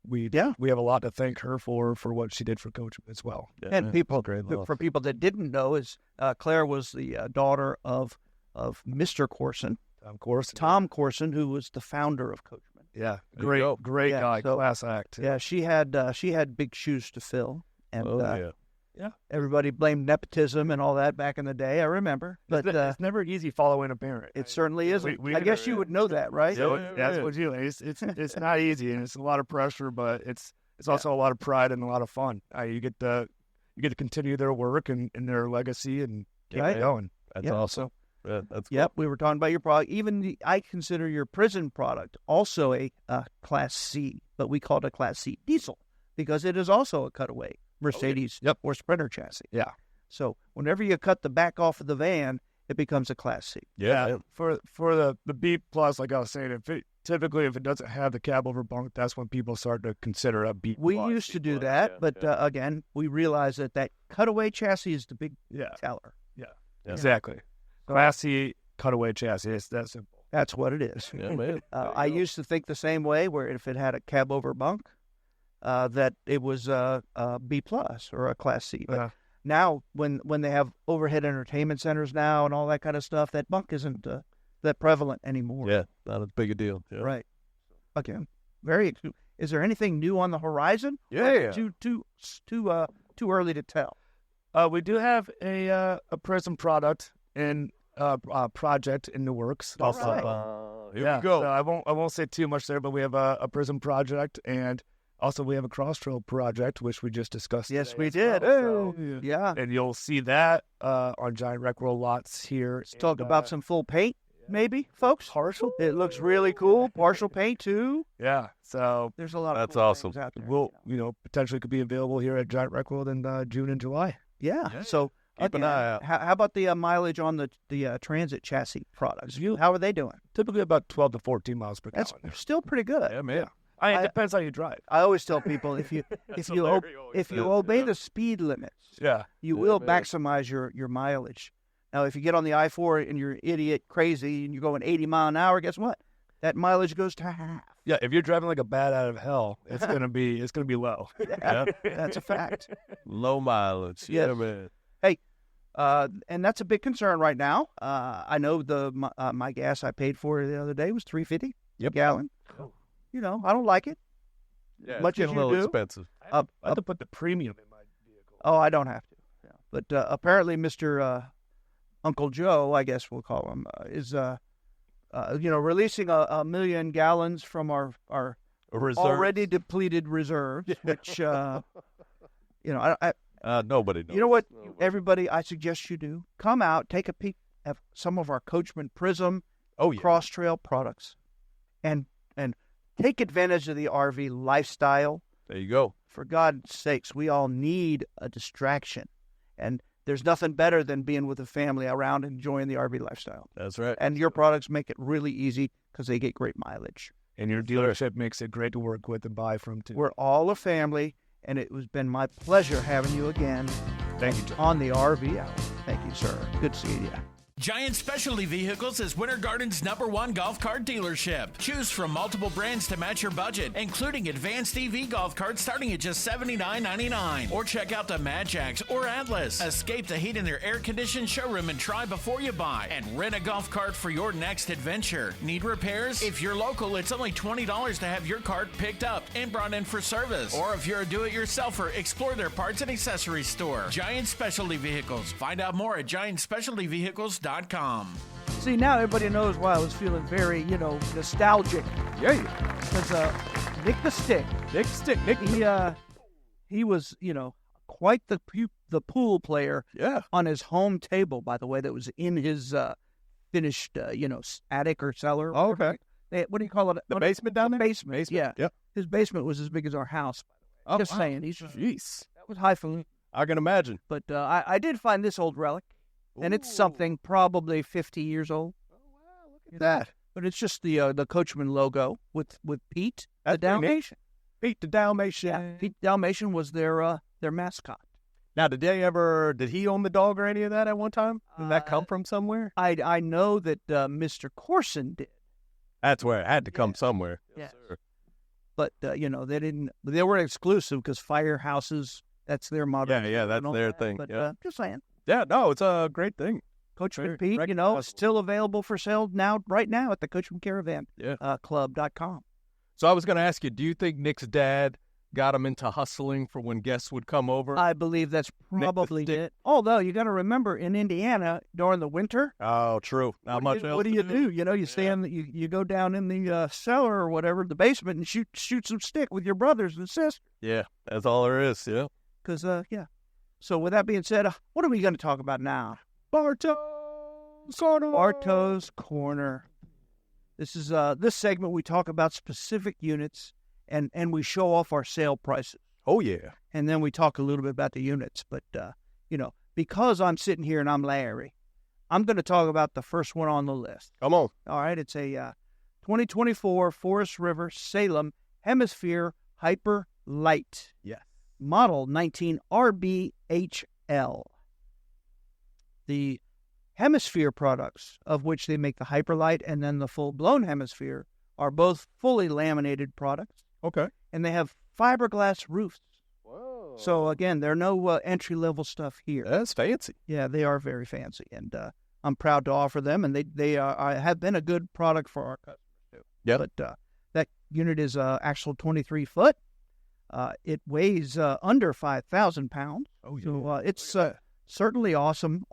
Speaker 5: we have a lot to thank her for what she did for Coachmen as well.
Speaker 3: Yeah,
Speaker 2: And
Speaker 3: great love.
Speaker 2: for people that didn't know, is Claire was the daughter of Mr. Corson,
Speaker 5: Of course,
Speaker 2: Tom Corson, who was the founder of Coachmen.
Speaker 5: Yeah,
Speaker 3: There you go.
Speaker 5: great
Speaker 2: Yeah,
Speaker 5: guy,
Speaker 2: so-
Speaker 5: class act.
Speaker 2: Yeah, she had big shoes to fill, and
Speaker 3: Yeah.
Speaker 2: everybody blamed nepotism and all that back in the day. I remember, but
Speaker 5: It's never easy following a parent.
Speaker 2: it certainly isn't.
Speaker 5: we
Speaker 2: I guess you would know that, right?
Speaker 5: That's what you. It's not easy, and it's a lot of pressure, but it's also a lot of pride and a lot of fun. You get to continue their work and their legacy and keep
Speaker 2: Right.
Speaker 5: it going.
Speaker 3: That's
Speaker 2: Yeah,
Speaker 3: awesome. Yeah, that's cool.
Speaker 2: Yep, we were talking about your product. Even I consider your prison product also a Class C, but we call it a Class C diesel because it is also a cutaway Mercedes or Sprinter chassis.
Speaker 5: Yeah.
Speaker 2: So whenever you cut the back off of the van, it becomes a Class C.
Speaker 3: Yeah.
Speaker 5: For the B plus, like I was saying, if it doesn't have the cab over bunk, that's when people start to consider a B.
Speaker 2: We
Speaker 5: plus.
Speaker 2: used to do
Speaker 3: plus,
Speaker 2: that,
Speaker 3: yeah,
Speaker 2: but again, we realized that cutaway chassis is the big
Speaker 5: Yeah,
Speaker 2: teller.
Speaker 3: Yeah.
Speaker 5: exactly. Class C cutaway chassis. It's that simple.
Speaker 2: That's what it is.
Speaker 3: Yeah, man.
Speaker 2: I used to think the same way, where if it had a cab over bunk, that it was a B plus or a Class C. But now, when they have overhead entertainment centers now and all that kind of stuff, that bunk isn't that prevalent anymore.
Speaker 3: Yeah, not as big a deal. Yeah.
Speaker 2: Right. Again, is there anything new on the horizon?
Speaker 3: Yeah.
Speaker 2: Too early to tell.
Speaker 5: We do have a Prism product and project in the works.
Speaker 2: All right.
Speaker 3: Here we go.
Speaker 5: So I won't say too much there, but we have a Prism project, and also we have a Cross Trail project, which we just discussed.
Speaker 2: Yes,
Speaker 5: today
Speaker 2: we
Speaker 5: as
Speaker 2: did.
Speaker 5: well.
Speaker 2: Yeah.
Speaker 5: And you'll see that on Giant Rec Roll lots here.
Speaker 2: Let's talk about some full paint, maybe, folks.
Speaker 5: partial.
Speaker 2: It looks really cool. Partial paint too.
Speaker 5: Yeah. So
Speaker 2: There's a lot of
Speaker 3: That's
Speaker 2: cool
Speaker 3: awesome.
Speaker 2: things out there.
Speaker 5: we'll potentially could be available here at Giant Rec World in June and July.
Speaker 2: Yeah. So
Speaker 3: Keep an eye out.
Speaker 2: How about the mileage on the transit chassis products? How are they doing?
Speaker 5: Typically about 12 to 14 miles per
Speaker 2: That's
Speaker 5: gallon.
Speaker 2: still pretty good.
Speaker 3: Yeah, man.
Speaker 5: It depends how you drive.
Speaker 2: I always tell people if you obey the speed limits,
Speaker 5: Yeah.
Speaker 2: you will
Speaker 3: man.
Speaker 2: maximize your mileage. Now, if you get on the I-4 and you're idiot crazy and you're going 80 mile an hour, guess what? That mileage goes to half.
Speaker 5: Yeah, if you're driving like a bat out of hell, it's gonna be low.
Speaker 2: Yeah, that's a fact.
Speaker 3: Low mileage.
Speaker 2: Yes.
Speaker 3: Yeah, man.
Speaker 2: And that's a big concern right now. I know my gas I paid for the other day was $3.50 a gallon. You know, I don't like it.
Speaker 3: Yeah,
Speaker 2: Much
Speaker 3: it's
Speaker 2: as
Speaker 3: getting
Speaker 2: you
Speaker 3: a little
Speaker 2: do.
Speaker 3: expensive.
Speaker 5: I have to put the premium in my vehicle.
Speaker 2: Oh, I don't have to. Yeah. But apparently, Mr. Uncle Joe, I guess we'll call him, is releasing 1 million gallons from our
Speaker 3: Reserves.
Speaker 2: already depleted reserves, which
Speaker 3: Nobody knows.
Speaker 2: you know what, everybody, I suggest you do come out, take a peek at some of our Coachmen Prism Cross Trail products, and take advantage of the RV lifestyle.
Speaker 3: There you go.
Speaker 2: For God's sakes, we all need a distraction. And there's nothing better than being with a family around enjoying the RV lifestyle.
Speaker 3: That's right.
Speaker 2: And your products make it really easy because they get great mileage.
Speaker 5: And your dealership makes it great to work with and buy from too.
Speaker 2: We're all a family, and it has been my pleasure having you again
Speaker 5: Thank you, John.
Speaker 2: on the RV Hour. Thank you, sir. Good seeing you.
Speaker 4: Giant Specialty Vehicles is Winter Garden's #1 golf cart dealership. Choose from multiple brands to match your budget, including advanced EV golf carts starting at just $79.99. Or check out the Mad Jacks or Atlas. Escape the heat in their air-conditioned showroom and try before you buy. And rent a golf cart for your next adventure. Need repairs? If you're local, it's only $20 to have your cart picked up and brought in for service. Or if you're a do-it-yourselfer, explore their parts and accessories store. Giant Specialty Vehicles. Find out more at GiantSpecialtyVehicles.com.
Speaker 2: See, now everybody knows why I was feeling very, nostalgic.
Speaker 3: Yeah.
Speaker 2: Because Nick the Stick, he was, quite the pool player.
Speaker 3: Yeah.
Speaker 2: On his home table, by the way, that was in his finished, attic or cellar.
Speaker 3: Oh, okay.
Speaker 2: What do you call it?
Speaker 3: The basement down there?
Speaker 2: Basement. Yeah.
Speaker 3: Yep.
Speaker 2: His basement was as big as our house. By the way. Just saying.
Speaker 3: Jeez.
Speaker 2: That was highfalutin.
Speaker 3: I can imagine.
Speaker 2: But I did find this old relic. And it's something probably 50 years old.
Speaker 3: Oh, wow, look at that.
Speaker 2: But it's just the Coachman logo with Pete,
Speaker 3: That's
Speaker 2: the Dalmatian.
Speaker 3: Pete the Dalmatian.
Speaker 2: Yeah, Pete the Dalmatian was their mascot.
Speaker 3: Now, did he own the dog or any of that at one time? Did that come from somewhere?
Speaker 2: I know that Mr. Corson did.
Speaker 3: That's where it had to come somewhere.
Speaker 2: Yes.
Speaker 3: Sir.
Speaker 2: But, they weren't exclusive because firehouses, that's their motto.
Speaker 3: Yeah, that's their thing.
Speaker 2: But just saying.
Speaker 3: Yeah, no, it's a great thing.
Speaker 2: Coachman
Speaker 3: Very
Speaker 2: Pete, still available for sale right now at the Coachman Caravan Club.com.
Speaker 3: So I was going to ask you, do you think Nick's dad got him into hustling for when guests would come over?
Speaker 2: I believe that's probably it. Although, you got to remember, in Indiana, during the winter.
Speaker 3: Oh, true. Not much else.
Speaker 2: What do you do? You stand, you go down in the cellar or whatever, the basement, and shoot some stick with your brothers and sisters.
Speaker 3: Yeah, that's all there is, yeah.
Speaker 2: Because, So with that being said, what are we going to talk about now? Bartow's Corner. This is this segment we talk about specific units and we show off our sale prices.
Speaker 3: Oh yeah.
Speaker 2: And then we talk a little bit about the units. But because I'm sitting here and I'm Larry, I'm going to talk about the first one on the list.
Speaker 3: Come on.
Speaker 2: All right, it's a 2024 Forest River Salem Hemisphere Hyper Lite.
Speaker 3: Yes.
Speaker 2: Model 19 RVHL. The Hemisphere products, of which they make the Hyperlite and then the full-blown Hemisphere, are both fully laminated products.
Speaker 3: Okay.
Speaker 2: And they have fiberglass roofs.
Speaker 3: Whoa.
Speaker 2: So, again, there are no entry-level stuff here.
Speaker 3: That's fancy.
Speaker 2: Yeah, they are very fancy. And I'm proud to offer them. And they have been a good product for our customers, too.
Speaker 3: Yeah.
Speaker 2: But that unit is actual 23 foot. It weighs under 5,000 pounds.
Speaker 3: Oh, yeah.
Speaker 2: So it's certainly awesome.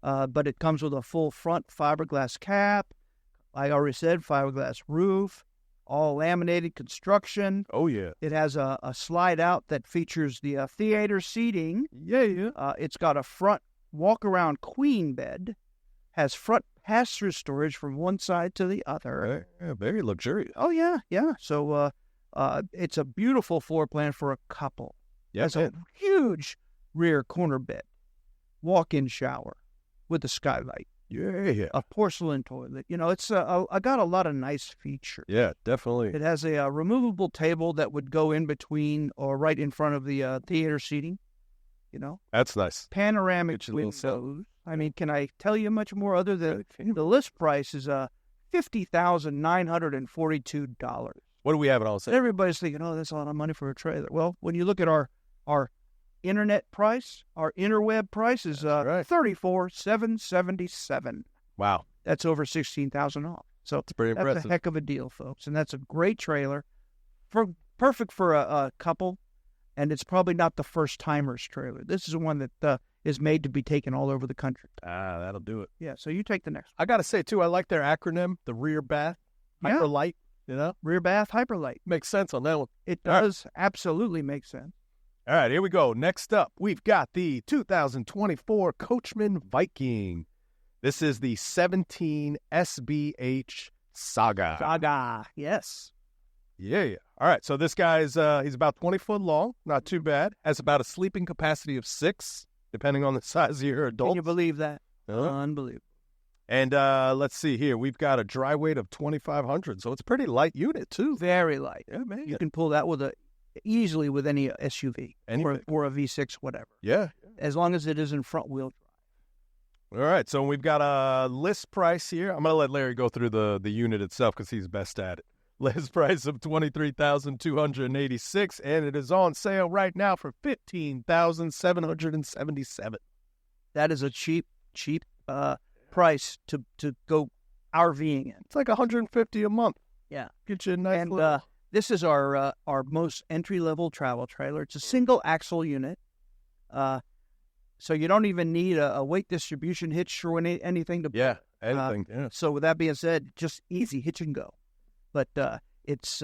Speaker 2: But it comes with a full front fiberglass cap. I already said fiberglass roof, all laminated construction.
Speaker 3: Oh, yeah.
Speaker 2: It has a slide out that features the theater seating.
Speaker 3: Yeah.
Speaker 2: It's got a front walk-around queen bed, has front pass-through storage from one side to the other.
Speaker 3: Very luxurious.
Speaker 2: Oh, yeah. So it's a beautiful floor plan for a couple.
Speaker 3: Yes,
Speaker 2: It's a huge rear corner bed, walk-in shower with a skylight.
Speaker 3: Yeah.
Speaker 2: A porcelain toilet. It's I got a lot of nice features.
Speaker 3: Yeah, definitely.
Speaker 2: It has a removable table that would go in between or right in front of the theater seating.
Speaker 3: That's nice.
Speaker 2: Panoramic
Speaker 3: Get you a little
Speaker 2: windows. I mean, can I tell you much more other than the list price is $50,942.
Speaker 3: What do we have it all say?
Speaker 2: Everybody's thinking, oh, that's a lot of money for a trailer. Well, when you look at our internet price, our interweb price is $34,777.
Speaker 3: Wow.
Speaker 2: That's over $16,000 off. So
Speaker 3: That's pretty
Speaker 2: that's
Speaker 3: impressive.
Speaker 2: a heck of a deal, folks. And that's a great trailer, perfect for a couple. And it's probably not the first timer's trailer. This is one that is made to be taken all over the country.
Speaker 3: That'll do it.
Speaker 2: Yeah. So you take the next
Speaker 3: I got to say, too, I like their acronym, the rear bath,
Speaker 2: Yeah.
Speaker 3: Hyperlite,
Speaker 2: rear bath Hyperlite.
Speaker 3: Makes sense on that one.
Speaker 2: It does absolutely make sense.
Speaker 3: All right, here we go. Next up, we've got the 2024 Coachmen Viking. This is the 17 SBH Saga.
Speaker 2: Saga, yes.
Speaker 3: Yeah. All right, so this guy's he's about 20 foot long, not too bad. Has about a sleeping capacity of 6, depending on the size of your adult.
Speaker 2: Can you believe that?
Speaker 3: Uh-huh.
Speaker 2: Unbelievable.
Speaker 3: And let's see here. We've got a dry weight of 2,500, so it's a pretty light unit, too.
Speaker 2: Very light.
Speaker 3: Yeah, man.
Speaker 2: You can pull that easily with any SUV or a V6, whatever.
Speaker 3: Yeah.
Speaker 2: As long as it isn't front wheel drive.
Speaker 3: All right, so we've got a list price here. I'm going to let Larry go through the unit itself because he's best at it. List price of $23,286, and it is on sale right now for $15,777.
Speaker 2: That is a cheap price to go RVing in.
Speaker 3: It's like $150 a month.
Speaker 2: Yeah.
Speaker 3: Get you a nice
Speaker 2: And
Speaker 3: little...
Speaker 2: this is our most entry-level travel trailer. It's a single axle unit. So you don't even need a weight distribution hitch or anything to...
Speaker 3: Yeah, anything.
Speaker 2: So with that being said, just easy hitch and go. But it's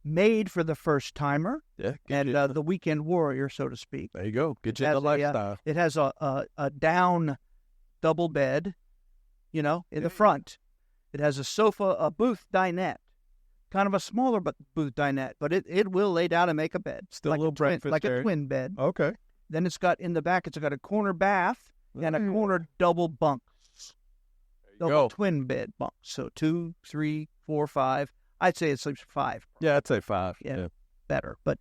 Speaker 2: made for the first timer and the weekend warrior, so to speak.
Speaker 3: There you go. Get you the lifestyle.
Speaker 2: It has a down double bed, in the front. It has a sofa, a booth dinette, kind of a smaller booth dinette, but it will lay down and make a bed.
Speaker 3: Still
Speaker 2: like
Speaker 3: a little breakfast
Speaker 2: like
Speaker 3: area.
Speaker 2: a twin bed.
Speaker 3: Okay.
Speaker 2: Then it's got in the back, it's got a corner bath and a corner double bunks. Double twin bed bunks. So 2, 3, 4, 5. I'd say it sleeps 5.
Speaker 3: Yeah, I'd say 5.
Speaker 2: Yeah. Better. But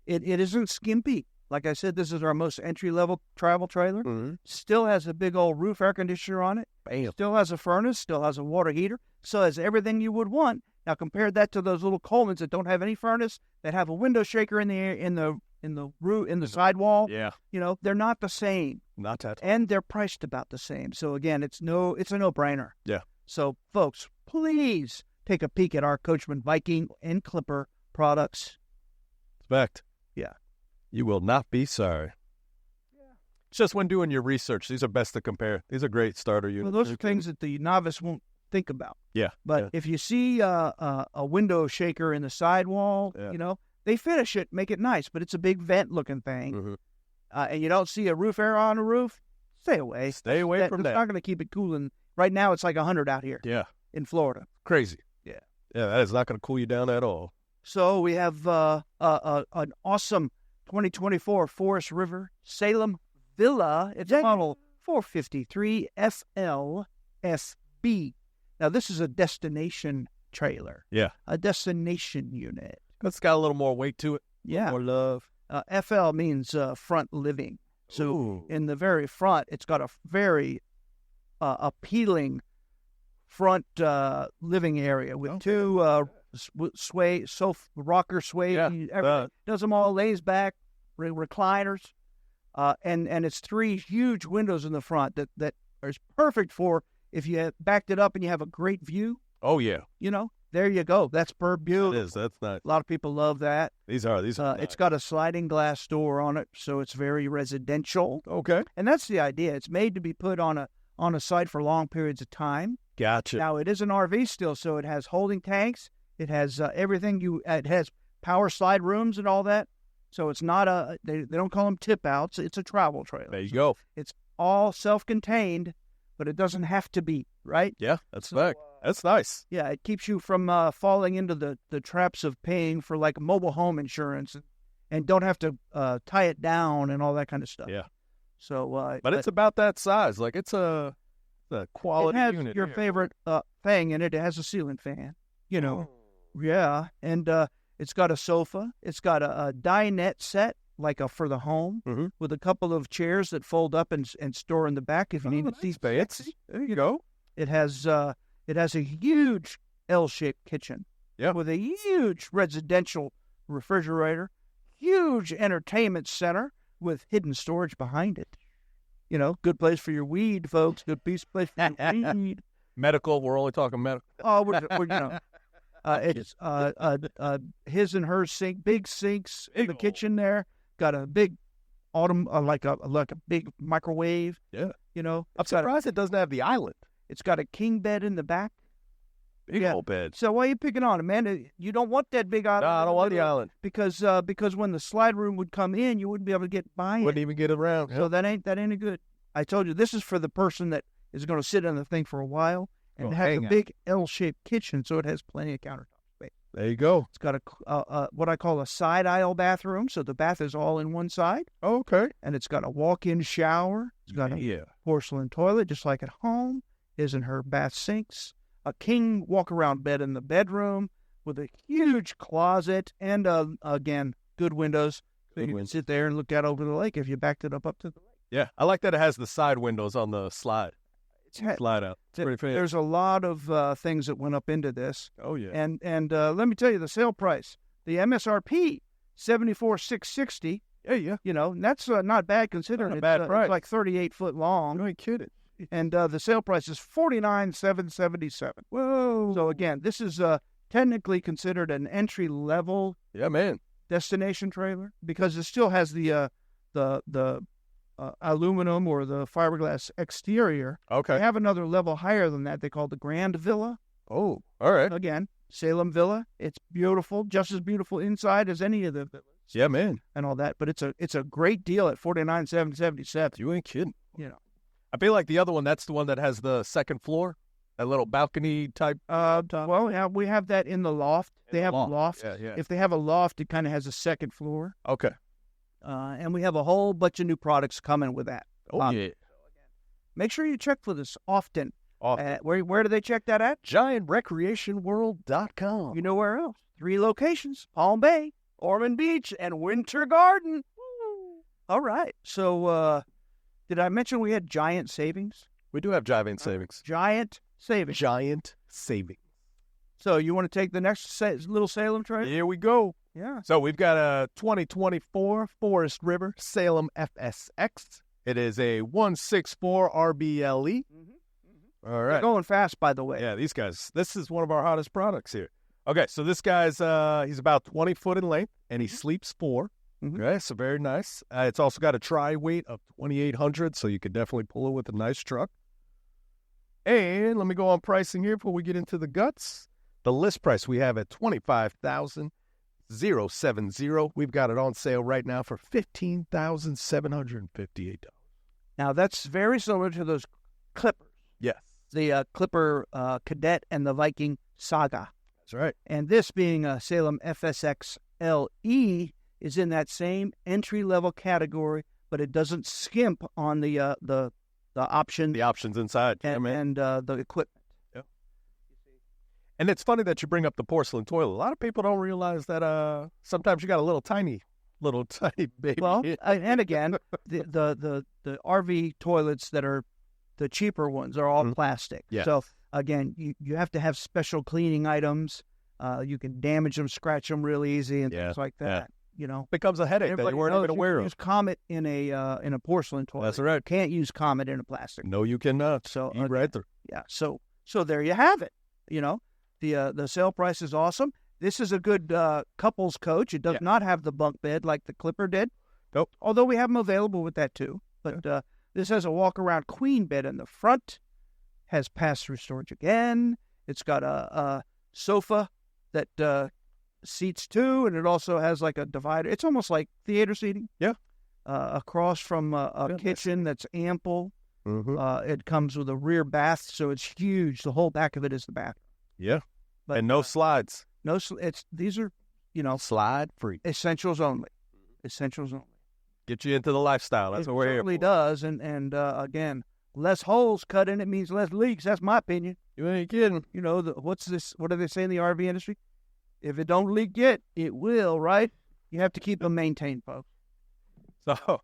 Speaker 2: it isn't skimpy. Like I said, this is our most entry-level travel trailer.
Speaker 3: Mm-hmm.
Speaker 2: Still has a big old roof air conditioner on it.
Speaker 3: Bam.
Speaker 2: Still has a furnace. Still has a water heater. Still has everything you would want. Now compare that to those little Colemans that don't have any furnace, that have a window shaker in the sidewall.
Speaker 3: Yeah.
Speaker 2: They're not the same.
Speaker 3: Not that.
Speaker 2: And they're priced about the same. So again, it's a no-brainer.
Speaker 3: Yeah.
Speaker 2: So folks, please take a peek at our Coachmen Viking and Clipper products.
Speaker 3: Respect.
Speaker 2: Yeah.
Speaker 3: You will not be sorry. Yeah. It's just when doing your research, these are best to compare. These are great starter units.
Speaker 2: Well, those are things that the novice won't think about.
Speaker 3: Yeah.
Speaker 2: But if you see a window shaker in the sidewall, they finish it, make it nice, but it's a big vent-looking thing.
Speaker 3: Mm-hmm.
Speaker 2: And you don't see a roof air on a roof, stay away.
Speaker 3: Stay away from that.
Speaker 2: It's not going to keep it cooling. Right now, it's like 100 out here.
Speaker 3: Yeah.
Speaker 2: In Florida.
Speaker 3: Crazy.
Speaker 2: Yeah.
Speaker 3: Yeah, that is not going to cool you down at all.
Speaker 2: So we have an awesome 2024 Forest River Salem Villa. It's model 453 FLSB. Now, this is a destination trailer.
Speaker 3: Yeah.
Speaker 2: A destination unit.
Speaker 3: It's got a little more weight to it.
Speaker 2: Yeah.
Speaker 3: More love.
Speaker 2: FL means front living. So in the very front, it's got a very appealing front living area with two rocker sway. Everything. Does them all, lays back, recliners. And it's 3 huge windows in the front that are perfect for if you have backed it up and you have a great view.
Speaker 3: Oh, yeah.
Speaker 2: There you go. That's beautiful.
Speaker 3: It is. That's nice.
Speaker 2: A lot of people love that.
Speaker 3: These are nice.
Speaker 2: It's got a sliding glass door on it, so it's very residential.
Speaker 3: Okay.
Speaker 2: And that's the idea. It's made to be put on a site for long periods of time.
Speaker 3: Gotcha.
Speaker 2: Now, it is an RV still, so it has holding tanks. It has everything. It has power slide rooms and all that. So it's not they don't call them tip outs. It's a travel trailer.
Speaker 3: There you go.
Speaker 2: It's all self-contained, but it doesn't have to be, right?
Speaker 3: Yeah, that's fact. That's nice.
Speaker 2: Yeah, it keeps you from falling into the traps of paying for like mobile home insurance and don't have to tie it down and all that kind of stuff.
Speaker 3: Yeah.
Speaker 2: So,
Speaker 3: but it's about that size. Like it's a quality
Speaker 2: unit. It has
Speaker 3: unit
Speaker 2: your
Speaker 3: here.
Speaker 2: favorite thing in it. It has a ceiling fan. Yeah, and it's got a sofa. It's got a dinette set for the home with a couple of chairs that fold up and store in the back if you need to see
Speaker 3: space. There you go.
Speaker 2: It has a huge L-shaped kitchen.
Speaker 3: Yeah.
Speaker 2: With a huge residential refrigerator, huge entertainment center with hidden storage behind it. Good place for your weed, folks. Good place for your weed.
Speaker 3: Medical. We're only talking medical.
Speaker 2: Oh, it's his and her sink, big sinks in the kitchen there. Got a big like a big microwave.
Speaker 3: Yeah.
Speaker 2: I'm
Speaker 3: surprised it doesn't have the island.
Speaker 2: It's got a king bed in the back.
Speaker 3: Big old bed.
Speaker 2: So why are you picking on it, man? You don't want that big island.
Speaker 3: No, I don't want the island.
Speaker 2: Because when the slide room would come in, you wouldn't be able to get by it.
Speaker 3: Wouldn't even get around.
Speaker 2: So that ain't a good. I told you, this is for the person that is going to sit on the thing for a while and have a big L-shaped kitchen, so it has plenty of countertop space.
Speaker 3: There you go.
Speaker 2: It's got a what I call a side aisle bathroom, so the bath is all in one side.
Speaker 3: Oh, okay.
Speaker 2: And it's got a walk-in shower. It's got a porcelain toilet, just like at home. His and her bath sinks. A king walk-around bed in the bedroom with a huge closet and, again, good windows. So you can sit there and look out over the lake if you backed it up to the lake.
Speaker 3: Yeah, I like that it has the side windows on the slide. Slide out. It's pretty fancy.
Speaker 2: There's a lot of things that went up into this.
Speaker 3: Oh, yeah.
Speaker 2: And let me tell you, the sale price, the MSRP, $74,660.
Speaker 3: Yeah.
Speaker 2: You know, and that's not bad considering
Speaker 3: Not a bad price.
Speaker 2: it's like 38 foot long.
Speaker 3: You ain't kidding.
Speaker 2: And the sale price is $49,777.
Speaker 3: Whoa.
Speaker 2: So again, this is technically considered an entry level
Speaker 3: Yeah, man.
Speaker 2: destination trailer because it still has the aluminum or the fiberglass exterior.
Speaker 3: Okay.
Speaker 2: They have another level higher than that. They call the Grand Villa.
Speaker 3: Oh, all right.
Speaker 2: Again, Salem Villa. It's beautiful, just as beautiful inside as any of the villas.
Speaker 3: Yeah, man.
Speaker 2: And all that, but it's a great deal at $49,777.
Speaker 3: You ain't kidding.
Speaker 2: You know.
Speaker 3: I feel like the other one, that's the one that has the second floor, that little balcony type.
Speaker 2: Well, yeah, we have that in the loft. They have a loft.
Speaker 3: Yeah.
Speaker 2: If they have a loft, it kind of has a second floor.
Speaker 3: Okay.
Speaker 2: And we have a whole bunch of new products coming with that.
Speaker 3: Oh, yeah.
Speaker 2: Make sure you check for this often.
Speaker 3: Often.
Speaker 2: Where do they check that at?
Speaker 3: GiantRecreationWorld.com.
Speaker 2: You know where else? 3 locations: Palm Bay, Ormond Beach, and Winter Garden. All right. So, did I mention we had giant savings?
Speaker 3: We do have Giant savings.
Speaker 2: Giant savings.
Speaker 3: Giant savings.
Speaker 2: So, you want to take the next little Salem trade?
Speaker 3: Here we go.
Speaker 2: Yeah.
Speaker 3: So we've got a 2024 Forest River Salem FSX. It is a 164 RBLE. All right.
Speaker 2: They're going fast, by the way.
Speaker 3: Yeah, these guys. This is one of our hottest products here. Okay, so this guy's he's about 20 foot in length, and he sleeps 4. Okay, so very nice. It's also got a tri-weight of 2,800, so you could definitely pull it with a nice truck. And let me go on pricing here before we get into the guts. The list price we have at $25,070. We've got it on sale right now for $15,758.
Speaker 2: Now, that's very similar to those Clippers.
Speaker 3: Yes.
Speaker 2: The Clipper Cadet and the Viking Saga.
Speaker 3: That's right.
Speaker 2: And this being a Salem FSX LE is in that same entry-level category, but it doesn't skimp on the option.
Speaker 3: The options inside.
Speaker 2: And the equipment.
Speaker 3: Yep. And it's funny that you bring up the porcelain toilet. A lot of people don't realize that sometimes you got a little tiny baby.
Speaker 2: Well, and again, the RV toilets that are the cheaper ones are all plastic.
Speaker 3: Yes.
Speaker 2: So again, you have to have special cleaning items. You can damage them, scratch them real easy, and things like that.
Speaker 3: Yeah.
Speaker 2: You know,
Speaker 3: becomes a headache that you weren't even aware of.
Speaker 2: Use Comet in a porcelain toilet.
Speaker 3: That's right.
Speaker 2: Can't use Comet in a plastic.
Speaker 3: No, you cannot.
Speaker 2: So
Speaker 3: right there.
Speaker 2: Yeah. So there you have it. You know, the sale price is awesome. This is a good couples coach. It does not have the bunk bed like the Clipper did.
Speaker 3: Nope.
Speaker 2: Although we have them available with that too. But this has a walk-around queen bed in the front. Has pass-through storage again. It's got a sofa that seats 2, and it also has like a divider. It's almost like theater seating.
Speaker 3: Yeah.
Speaker 2: Across from a kitchen that's ample. It comes with a rear bath, so it's huge. The whole back of it is the bathroom.
Speaker 3: Yeah.
Speaker 2: But,
Speaker 3: and no slides.
Speaker 2: These are,
Speaker 3: slide free.
Speaker 2: Essentials only. Essentials only.
Speaker 3: Get you into the lifestyle. That's what we're here for.
Speaker 2: It certainly does. And again, less holes cut in it means less leaks. That's my opinion.
Speaker 3: You ain't kidding.
Speaker 2: You know, what's this? What do they say in the RV industry? If it don't leak yet, it will, right? You have to keep them maintained, folks.
Speaker 3: So,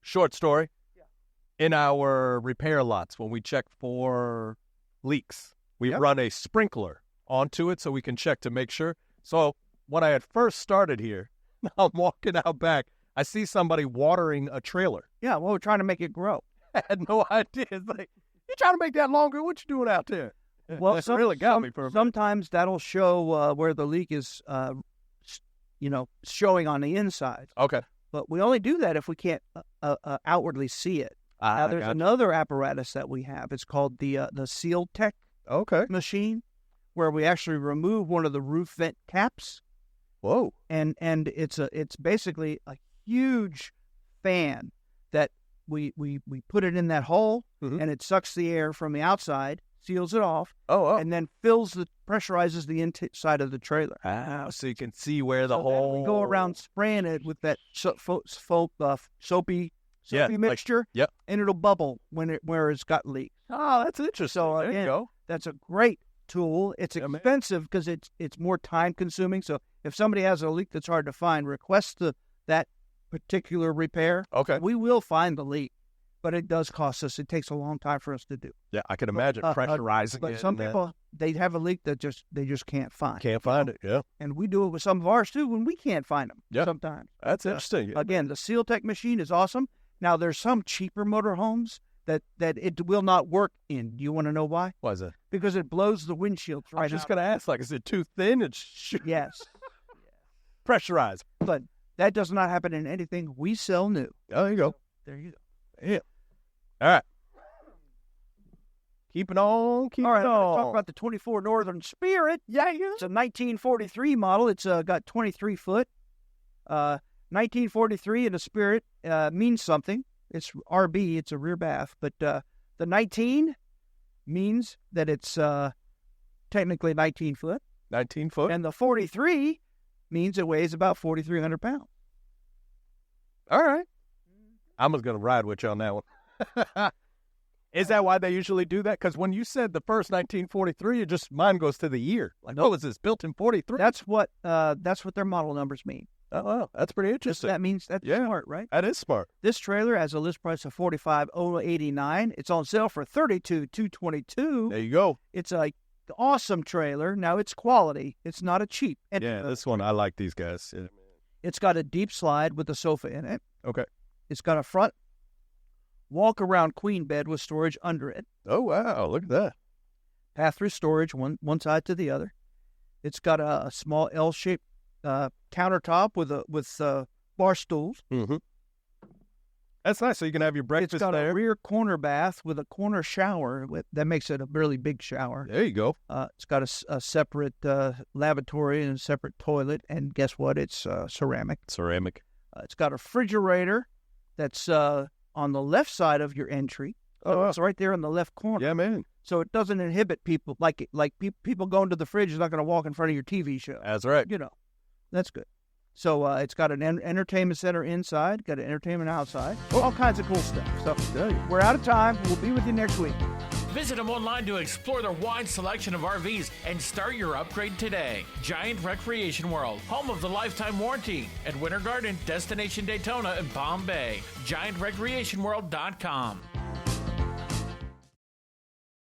Speaker 3: short story. Yeah. In our repair lots, when we check for leaks, we run a sprinkler onto it so we can check to make sure. So, when I had first started here, I'm walking out back, I see somebody watering a trailer.
Speaker 2: Yeah, well, we're trying to make it grow.
Speaker 3: I had no idea. It's like, you trying to make that longer? What you doing out there?
Speaker 2: Well,
Speaker 3: that really got me for a minute.
Speaker 2: Sometimes that'll show where the leak is, showing on the inside.
Speaker 3: Okay.
Speaker 2: But we only do that if we can't outwardly see it. Now, there's another apparatus that we have. It's called the Seal Tech machine, where we actually remove one of the roof vent caps.
Speaker 3: Whoa.
Speaker 2: And it's basically a huge fan that we put it in that hole, and it sucks the air from the outside, seals it off, and then pressurizes the inside of the trailer.
Speaker 3: So you can see where the hole.
Speaker 2: We go around spraying it with that soapy mixture, and it'll bubble where it's got leaks.
Speaker 3: Oh, that's interesting.
Speaker 2: So
Speaker 3: there you go.
Speaker 2: That's a great tool. It's expensive because it's more time consuming. So if somebody has a leak that's hard to find, request that particular repair.
Speaker 3: Okay.
Speaker 2: We will find the leak. but it does cost us. It takes a long time for us to do.
Speaker 3: Yeah, I can imagine pressurizing
Speaker 2: But
Speaker 3: it.
Speaker 2: some people, they have a leak that they just can't find.
Speaker 3: Can't find it, yeah.
Speaker 2: And we do it with some of ours, too, when we can't find them sometimes.
Speaker 3: That's interesting.
Speaker 2: Again, the Seal Tech machine is awesome. Now, there's some cheaper motorhomes that it will not work in. Do you want to know why?
Speaker 3: Why is that?
Speaker 2: Because it blows the windshield right
Speaker 3: I was just
Speaker 2: out.
Speaker 3: going to ask, like, is it too thin? It's
Speaker 2: Yes.
Speaker 3: pressurized.
Speaker 2: But that does not happen in anything we sell new.
Speaker 3: Oh, there you go.
Speaker 2: There you go.
Speaker 3: Yeah. All right. Keep it on. Keep
Speaker 2: All right,
Speaker 3: it
Speaker 2: I'm
Speaker 3: on.
Speaker 2: going to talk about the 24 Northern Spirit.
Speaker 3: Yeah.
Speaker 2: It's a 1943 model. It's got 23 foot. 1943 in the Spirit means something. It's RB. It's a rear bath. But the 19 means that it's technically 19 foot.
Speaker 3: 19 foot.
Speaker 2: And the 43 means it weighs about 4,300 pounds.
Speaker 3: All right. I was going to ride with you on that one. Is that why they usually do that? Because when you said the first 1943, mine goes to the year. Like,
Speaker 2: Nope.
Speaker 3: oh, is this built in 43?
Speaker 2: That's what their model numbers mean.
Speaker 3: Oh, wow. That's pretty interesting.
Speaker 2: That means that's smart, right?
Speaker 3: That is smart.
Speaker 2: This trailer has a list price of $45,089. It's on sale for $32,222.
Speaker 3: There you go.
Speaker 2: It's a awesome trailer. Now it's quality. It's not a cheap. And
Speaker 3: Yeah, this one, I like these guys. Yeah.
Speaker 2: it's got a deep slide with a sofa in it.
Speaker 3: Okay.
Speaker 2: It's got a front walk-around queen bed with storage under it.
Speaker 3: Oh, wow. Look at that.
Speaker 2: Path-through storage one side to the other. It's got a small L-shaped countertop with bar stools.
Speaker 3: Mm-hmm. That's nice. So you can have your breakfast
Speaker 2: It's got
Speaker 3: there.
Speaker 2: a rear corner bath with a corner shower. That makes it a really big shower.
Speaker 3: There you go.
Speaker 2: It's got a separate lavatory and a separate toilet. And guess what? It's ceramic.
Speaker 3: Ceramic.
Speaker 2: It's got a refrigerator that's on the left side of your entry.
Speaker 3: Oh, wow.
Speaker 2: It's right there in the left corner.
Speaker 3: Yeah, man.
Speaker 2: So it doesn't inhibit people. Like people going to the fridge is not going to walk in front of your TV show.
Speaker 3: That's right.
Speaker 2: You know, that's good. So it's got an entertainment center inside, got an entertainment outside, all kinds of cool stuff. So we're out of time. We'll be with you next week.
Speaker 4: Visit them online to explore their wide selection of RVs and start your upgrade today. Giant Recreation World, home of the lifetime warranty at Winter Garden, Destination Daytona, and Palm Bay. GiantRecreationWorld.com.